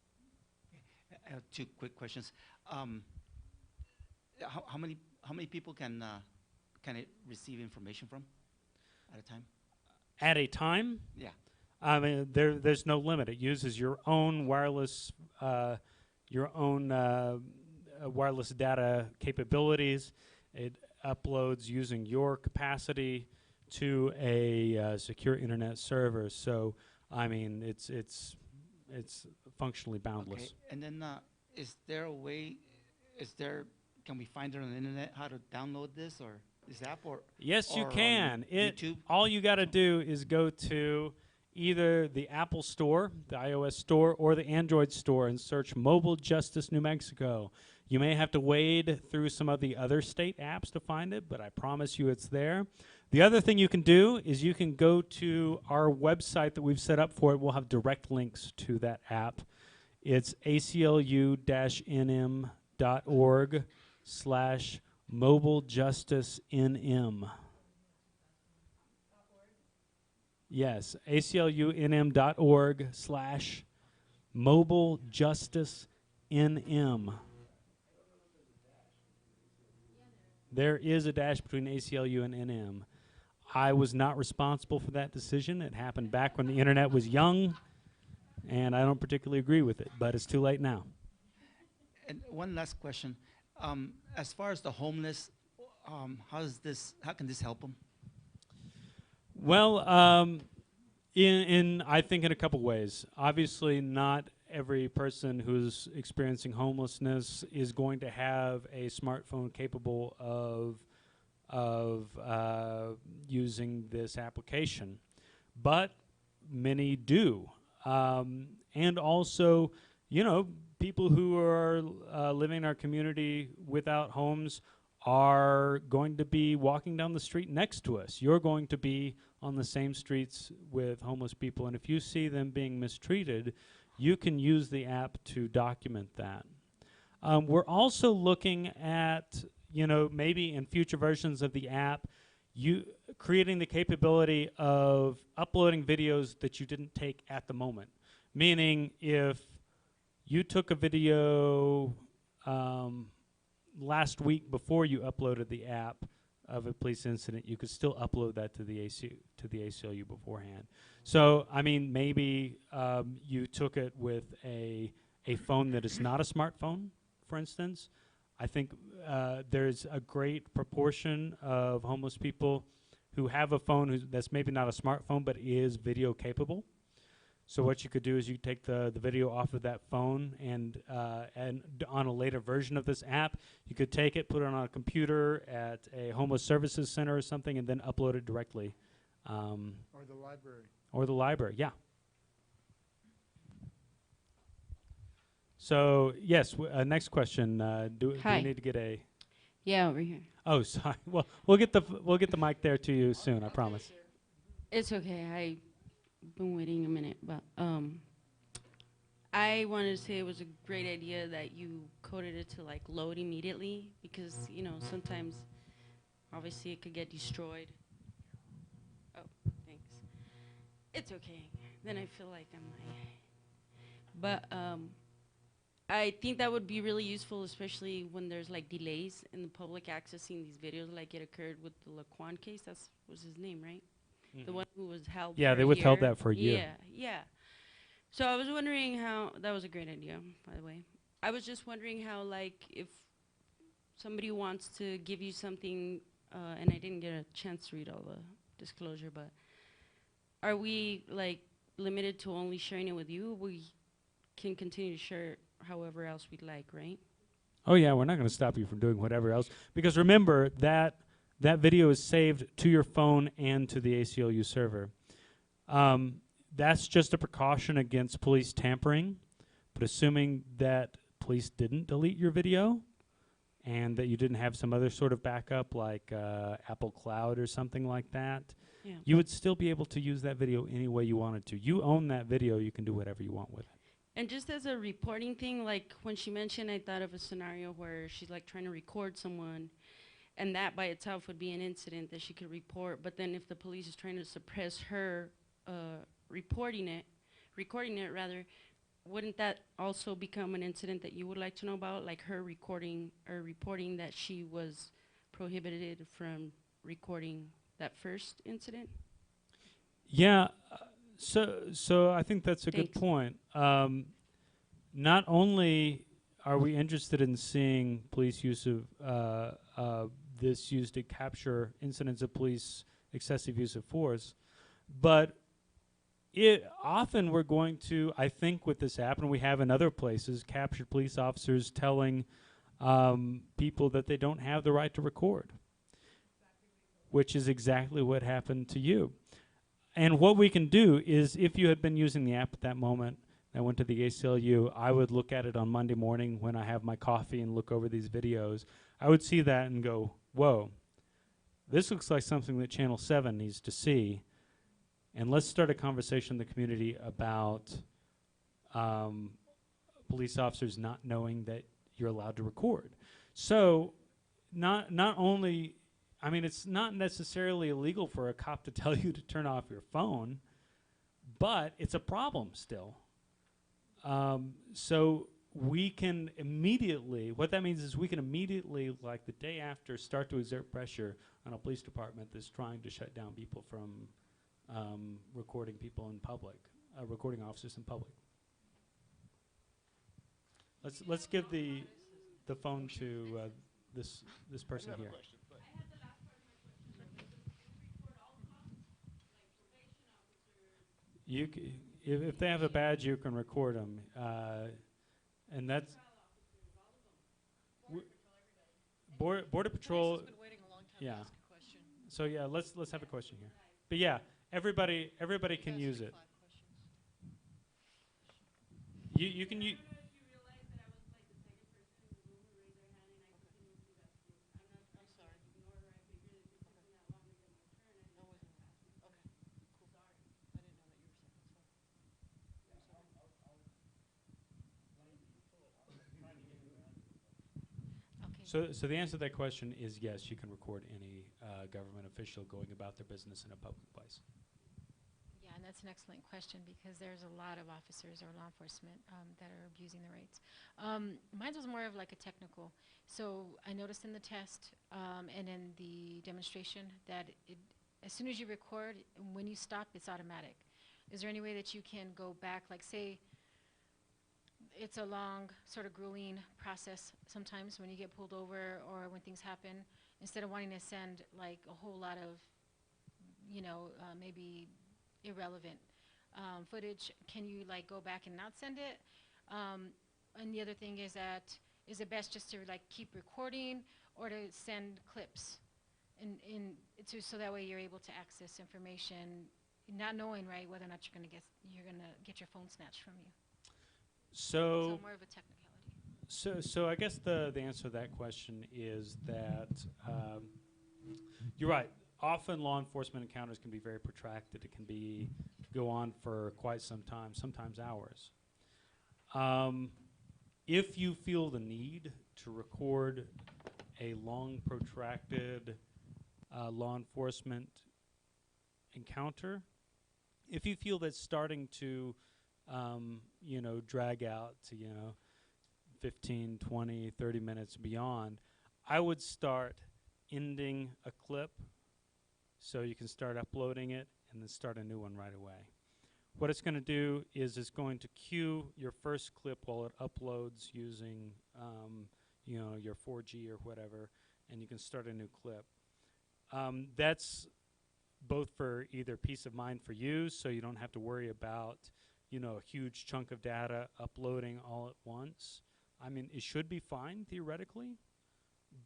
I have two quick questions. How many people can it receive information from at a time? At a time, Yeah. I mean, there's no limit. It uses your own wireless wireless data capabilities. It uploads using your capacity to a secure internet server. So, I mean, it's functionally boundless. Okay. And then, is there a way? Can we find it on the internet how to download this or this app or? Yes, you or on can. YouTube. All you got to do is go to either the Apple Store, the iOS Store, or the Android Store and search Mobile Justice New Mexico. You may have to wade through some of the other state apps to find it, but I promise you it's there. The other thing you can do is you can go to our website that we've set up for it. We'll have direct links to that app. It's aclu-org/MobileJusticeNM. Yes, aclu-org/MobileJusticeNM. There is a dash between ACLU and NM. I was not responsible for that decision. It happened back when the internet was young, and I don't particularly agree with it, but it's too late now. And one last question. As far as the homeless, how can this help them? Well, I think in a couple ways. Obviously, not every person who's experiencing homelessness is going to have a smartphone capable of using this application, but many do. And also, people who are living in our community without homes are going to be walking down the street next to us. You're going to be on the same streets with homeless people, and if you see them being mistreated, you can use the app to document that. We're also looking at, maybe in future versions of the app, creating the capability of uploading videos that you didn't take at the moment. Meaning, if you took a video last week before you uploaded the app of a police incident, you could still upload that to the ACLU beforehand. So, I mean, maybe you took it with a phone that is not a smartphone, for instance. I think there's a great proportion of homeless people who have a phone that's maybe not a smartphone but is video capable. So what you could do is you take the video off of that phone, and on a later version of this app, you could take it, put it on a computer at a homeless services center or something, and then upload it directly. Or the library. Or the library, yeah. So yes, next question. Do we need to get a? Yeah, over here. Oh, sorry. Well, we'll get the mic there to you soon. I promise. It's okay. I've been waiting a minute, but I wanted to say it was a great idea that you coded it to like load immediately, because sometimes obviously it could get destroyed. Oh, thanks. It's okay. Then I feel like I'm like, but I think that would be really useful, especially when there's like delays in the public accessing these videos, like it occurred with the Laquan case. That's was his name, right? The one who was held. Yeah, for they a withheld year. that for a year. Yeah, yeah. So I was wondering how that was a great idea, by the way. I was just wondering how, like, if somebody wants to give you something, and I didn't get a chance to read all the disclosure, but are we like limited to only sharing it with you? We can continue to share it however else we'd like, right? Oh yeah, we're not going to stop you from doing whatever else, because remember that that video is saved to your phone and to the ACLU server. That's just a precaution against police tampering, but assuming that police didn't delete your video and that you didn't have some other sort of backup like Apple Cloud or something like that, Yeah. you would still be able to use that video any way you wanted to. You own that video, you can do whatever you want with it. And just as a reporting thing, like when she mentioned, I thought of a scenario where she's like trying to record someone, and that by itself would be an incident that she could report. But then if the police is trying to suppress her recording it rather, wouldn't that also become an incident that you would like to know about, like her recording or reporting that she was prohibited from recording that first incident? Yeah, so I think that's a good Thanks. point. Not only are we interested in seeing police use of this used to capture incidents of police excessive use of force, but often we're going to, I think with this app, and we have in other places, captured police officers telling people that they don't have the right to record, which is exactly what happened to you. And what we can do is, if you had been using the app at that moment, I went to the ACLU, I would look at it on Monday morning when I have my coffee and look over these videos. I would see that and go, whoa, this looks like something that Channel 7 needs to see. And let's start a conversation in the community about police officers not knowing that you're allowed to record. So not only, I mean, it's not necessarily illegal for a cop to tell you to turn off your phone, but it's a problem still. So we can immediately, what that means is we can immediately, like the day after, start to exert pressure on a police department that's trying to shut down people from recording people in public, recording officers in public. Let's give the phone to this person here. You if they have a badge, you can record them, and that's Border Patrol. Been waiting a long time Yeah. to ask a question. So yeah, let's have a question here. But yeah, everybody can use it. You can use. I'm sorry. No, wasn't it? Okay, cool. Sorry. I didn't know that you were saying. So the answer to that question is yes, you can record any government official going about their business in a public place. Yeah, and that's an excellent question because there's a lot of officers or law enforcement that are abusing their rights. Mine was more of like a technical. So I noticed in the test and in the demonstration that as soon as you record, when you stop, it's automatic. Is there any way that you can go back, like say, it's a long, sort of grueling process sometimes when you get pulled over or when things happen. Instead of wanting to send like a whole lot of, maybe irrelevant footage, can you like go back and not send it? And the other thing is that, is it best just to like keep recording or to send clips? So that way you're able to access information, not knowing, right, whether or not you're gonna get your phone snatched from you. So more of a technicality. So I guess the answer to that question is that you're right. Often law enforcement encounters can be very protracted. It can go on for quite some time, sometimes hours. If you feel the need to record a long, protracted law enforcement encounter, if you feel that's starting to drag out to, 15, 20, 30 minutes beyond, I would start ending a clip so you can start uploading it and then start a new one right away. What it's going to do is it's going to cue your first clip while it uploads using your 4G or whatever, and you can start a new clip. That's both for either peace of mind for you, so you don't have to worry about a huge chunk of data uploading all at once. I mean, it should be fine theoretically,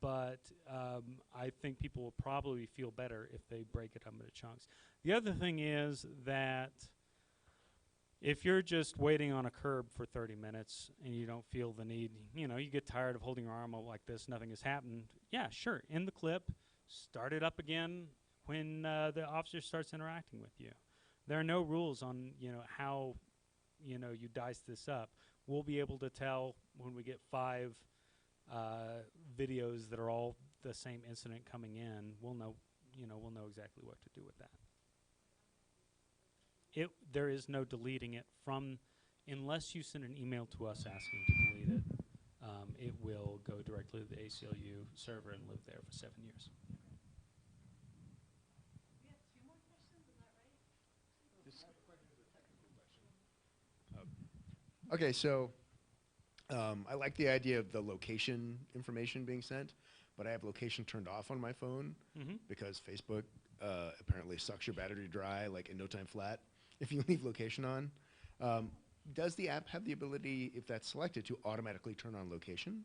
but I think people will probably feel better if they break it up into chunks. The other thing is that if you're just waiting on a curb for 30 minutes and you don't feel the need, you get tired of holding your arm up like this, nothing has happened, yeah, sure, end the clip, start it up again when the officer starts interacting with you. There are no rules on, how, you dice this up. We'll be able to tell when we get 5 videos that are all the same incident coming in. We'll know exactly what to do with that. There is no deleting it unless you send an email to us asking to delete it. It will go directly to the ACLU server and live there for 7 years. We have 2 more questions, is that right? Okay, so I like the idea of the location information being sent, but I have location turned off on my phone because Facebook apparently sucks your battery dry like in no time flat if you leave location on. Does the app have the ability, if that's selected, to automatically turn on location?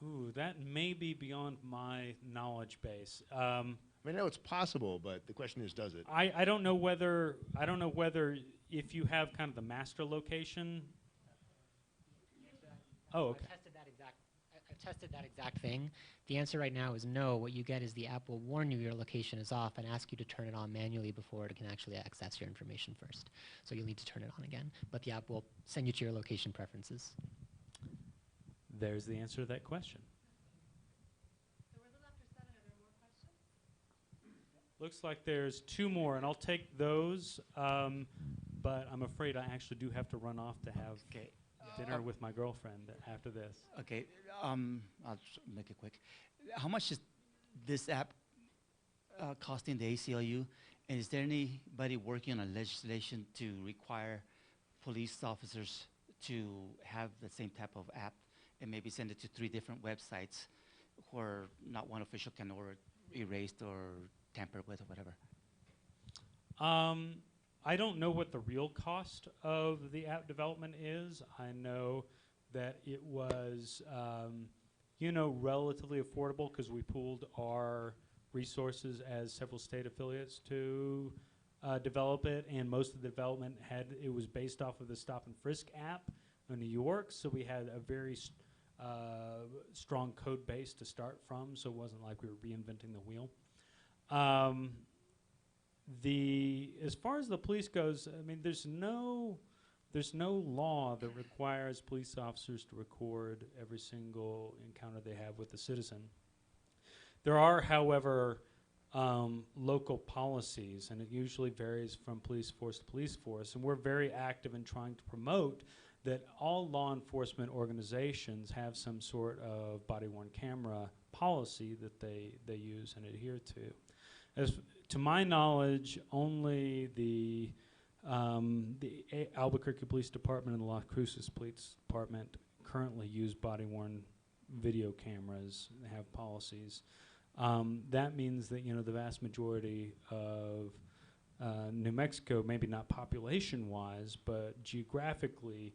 Ooh, that may be beyond my knowledge base. I mean, I know it's possible, but the question is, does it? I don't know whether if you have kind of the master location. Oh, okay. I've tested that exact thing. The answer right now is no. What you get is the app will warn you your location is off and ask you to turn it on manually before it can actually access your information first. So you'll need to turn it on again. But the app will send you to your location preferences. There's the answer to that question. So we're a little after 7. Are there more questions? Looks like there's 2 more, and I'll take those. But I'm afraid I actually do have to run off to have dinner with my girlfriend after this. Okay, I'll make it quick. How much is this app costing the ACLU? And is there anybody working on a legislation to require police officers to have the same type of app and maybe send it to 3 different websites where not one official can order erased or tampered with or whatever? I don't know what the real cost of the app development is. I know that it was, relatively affordable because we pooled our resources as several state affiliates to develop it, and most of the development it was based off of the Stop and Frisk app in New York, so we had a very strong code base to start from, so it wasn't like we were reinventing the wheel. As far as the police goes, I mean, there's no law that requires police officers to record every single encounter they have with a citizen. There are, however, local policies, and it usually varies from police force to police force, and we're very active in trying to promote that all law enforcement organizations have some sort of body-worn camera policy that they use and adhere to. To my knowledge, only the Albuquerque Police Department and the Las Cruces Police Department currently use body-worn video cameras and have policies. That means that the vast majority of New Mexico, maybe not population-wise, but geographically,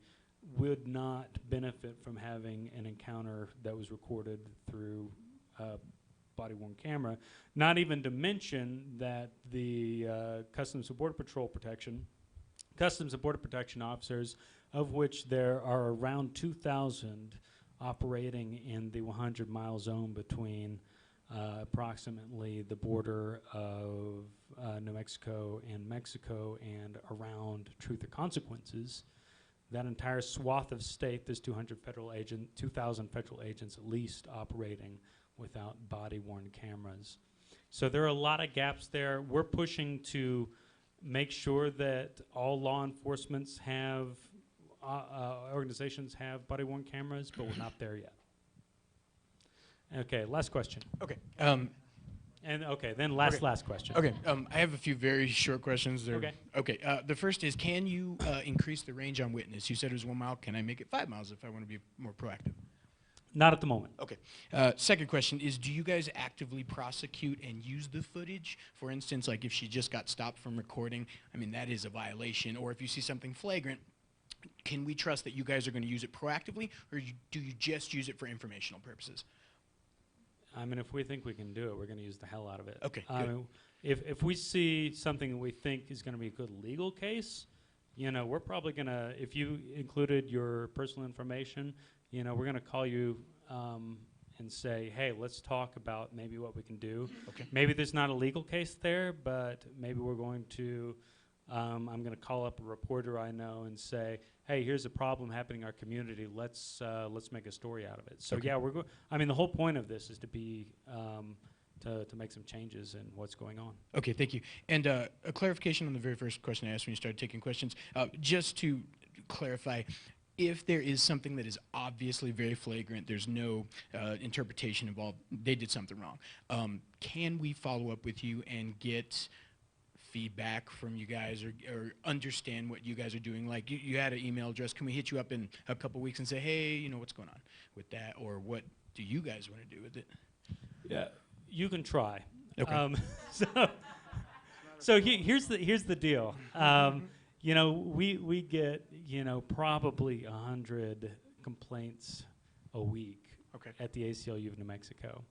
would not benefit from having an encounter that was recorded through body-worn camera, not even to mention that the Customs and Border Protection officers, of which there are around 2,000 operating in the 100-mile zone between approximately the border of New Mexico and around Truth or Consequences. That entire swath of state, there's 2,000 federal agents at least operating without body-worn cameras. So there are a lot of gaps there. We're pushing to make sure that all law enforcements have organizations have body-worn cameras, but we're not there yet. Okay, last question. Okay. And okay, then last question. Okay. I have a few very short questions. Okay. Okay. The first is, can you increase the range on witness? You said it was 1 mile. Can I make it 5 miles if I want to be more proactive? Not at the moment. Okay. Second question is, do you guys actively prosecute and use the footage? For instance, like if she just got stopped from recording, I mean, that is a violation. Or if you see something flagrant, can we trust that you guys are going to use it proactively, or do you just use it for informational purposes? I mean, if we think we can do it, we're going to use the hell out of it. Okay, I good. mean, if we see something that we think is going to be a good legal case, you know, we're probably going to, if you included your personal information, you know, we're going to call you and say, hey, let's talk about maybe what we can do. Okay. Maybe there's not a legal case there, but maybe we're going to, I'm going to call up a reporter I know and say, hey, here's a problem happening in our community. Let's make a story out of it. So Okay. yeah, I mean, the whole point of this is to be to make some changes in what's going on. Okay, thank you. And a clarification on the very first question I asked when you started taking questions. Just to clarify, if there is something that is obviously very flagrant, there's no interpretation involved, they did something wrong, can we follow up with you and get feedback from you guys, or understand what you guys are doing? Like you had an email address. Can we hit you up in a couple weeks and say, hey, you know, what's going on with that, or what do you guys want to do with it? Yeah, you can try. Okay. So here's the deal. You know, we get, you know, probably 100 complaints a week at the ACLU of New Mexico.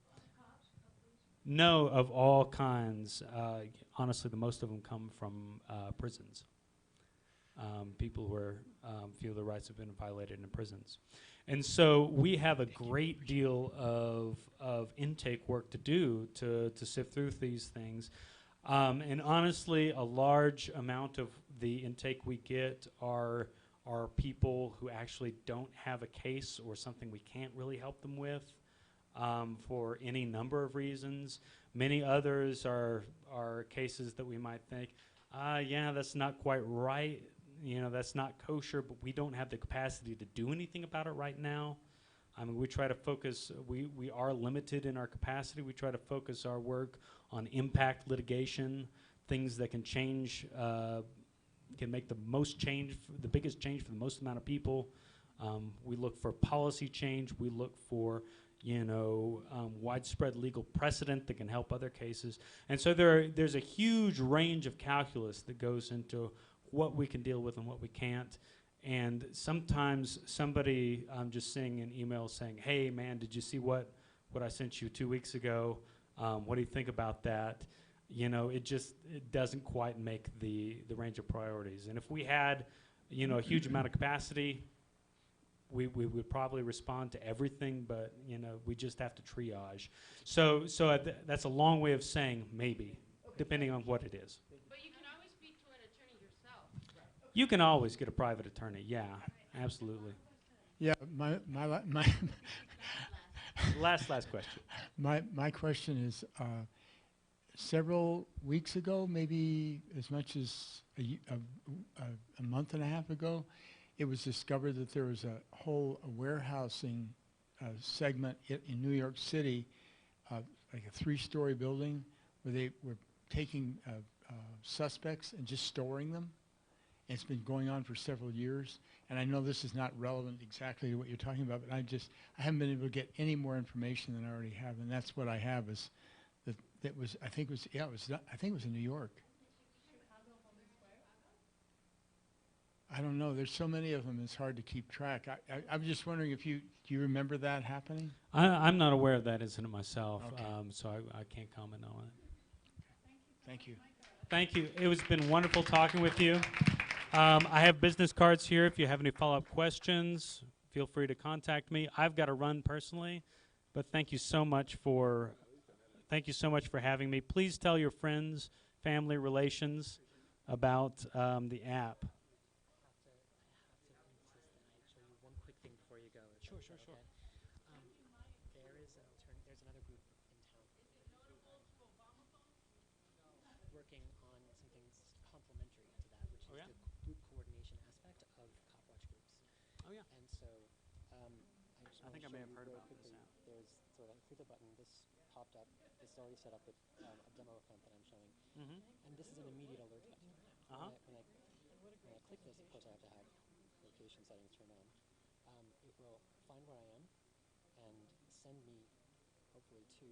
No, of all kinds. Honestly, the most of them come from prisons. People who feel their rights have been violated in prisons. And so we have a great deal of intake work to do to sift through these things. And honestly, a large amount of the intake we get are people who actually don't have a case or something we can't really help them with for any number of reasons. Many others are cases that we might think, yeah, that's not quite right. You know, that's not kosher, but we don't have the capacity to do anything about it right now. I mean, we try to focus, we are limited in our capacity. We try to focus our work on impact litigation, things that can change, can make the most change, the biggest change for the most amount of people. We look for policy change. We look for, you know, widespread legal precedent that can help other cases. And so there's a huge range of calculus that goes into what we can deal with and what we can't. And sometimes somebody just seeing an email saying, hey, man, did you see what I sent you 2 weeks ago? What do you think about that? You know, it doesn't quite make the range of priorities. And if we had, you know, a huge amount of capacity, we would probably respond to everything, but, you know, we just have to triage. So that's a long way of saying maybe, depending on what it is. But you can always speak to an attorney yourself. You can always get a private attorney, yeah, absolutely. Yeah, my Last question. My question is, several weeks ago, maybe as much as a month and a half ago, it was discovered that there was a whole warehousing segment in New York City, like a 3-story building, where they were taking suspects and just storing them. And it's been going on for several years. And I know this is not relevant exactly to what you're talking about, but I haven't been able to get any more information than I already have. And that's what I have is that was, I think it was in New York. I don't know. There's so many of them, it's hard to keep track. I'm just wondering if do you remember that happening? I'm not aware of that incident myself, Okay. so I can't comment on it. Thank you. Thank you. It has been wonderful talking with you. I have business cards here. If you have any follow-up questions, feel free to contact me. I've got to run personally, but thank you so much for having me. Please tell your friends, family, relations about the app. Sure. There's another group in town working on some things complementary to that, which is the group coordination aspect of cop watch groups. Oh, yeah. And so I just I want think to I show may have you heard very about this quickly. app. There's so when I click the button, this popped up. It's already set up with a demo account that I'm showing, Mm-hmm. and this is an immediate alert button. Uh-huh. When I click this, of course, I have to have location settings turned on. It will find where I am and send me, hopefully, to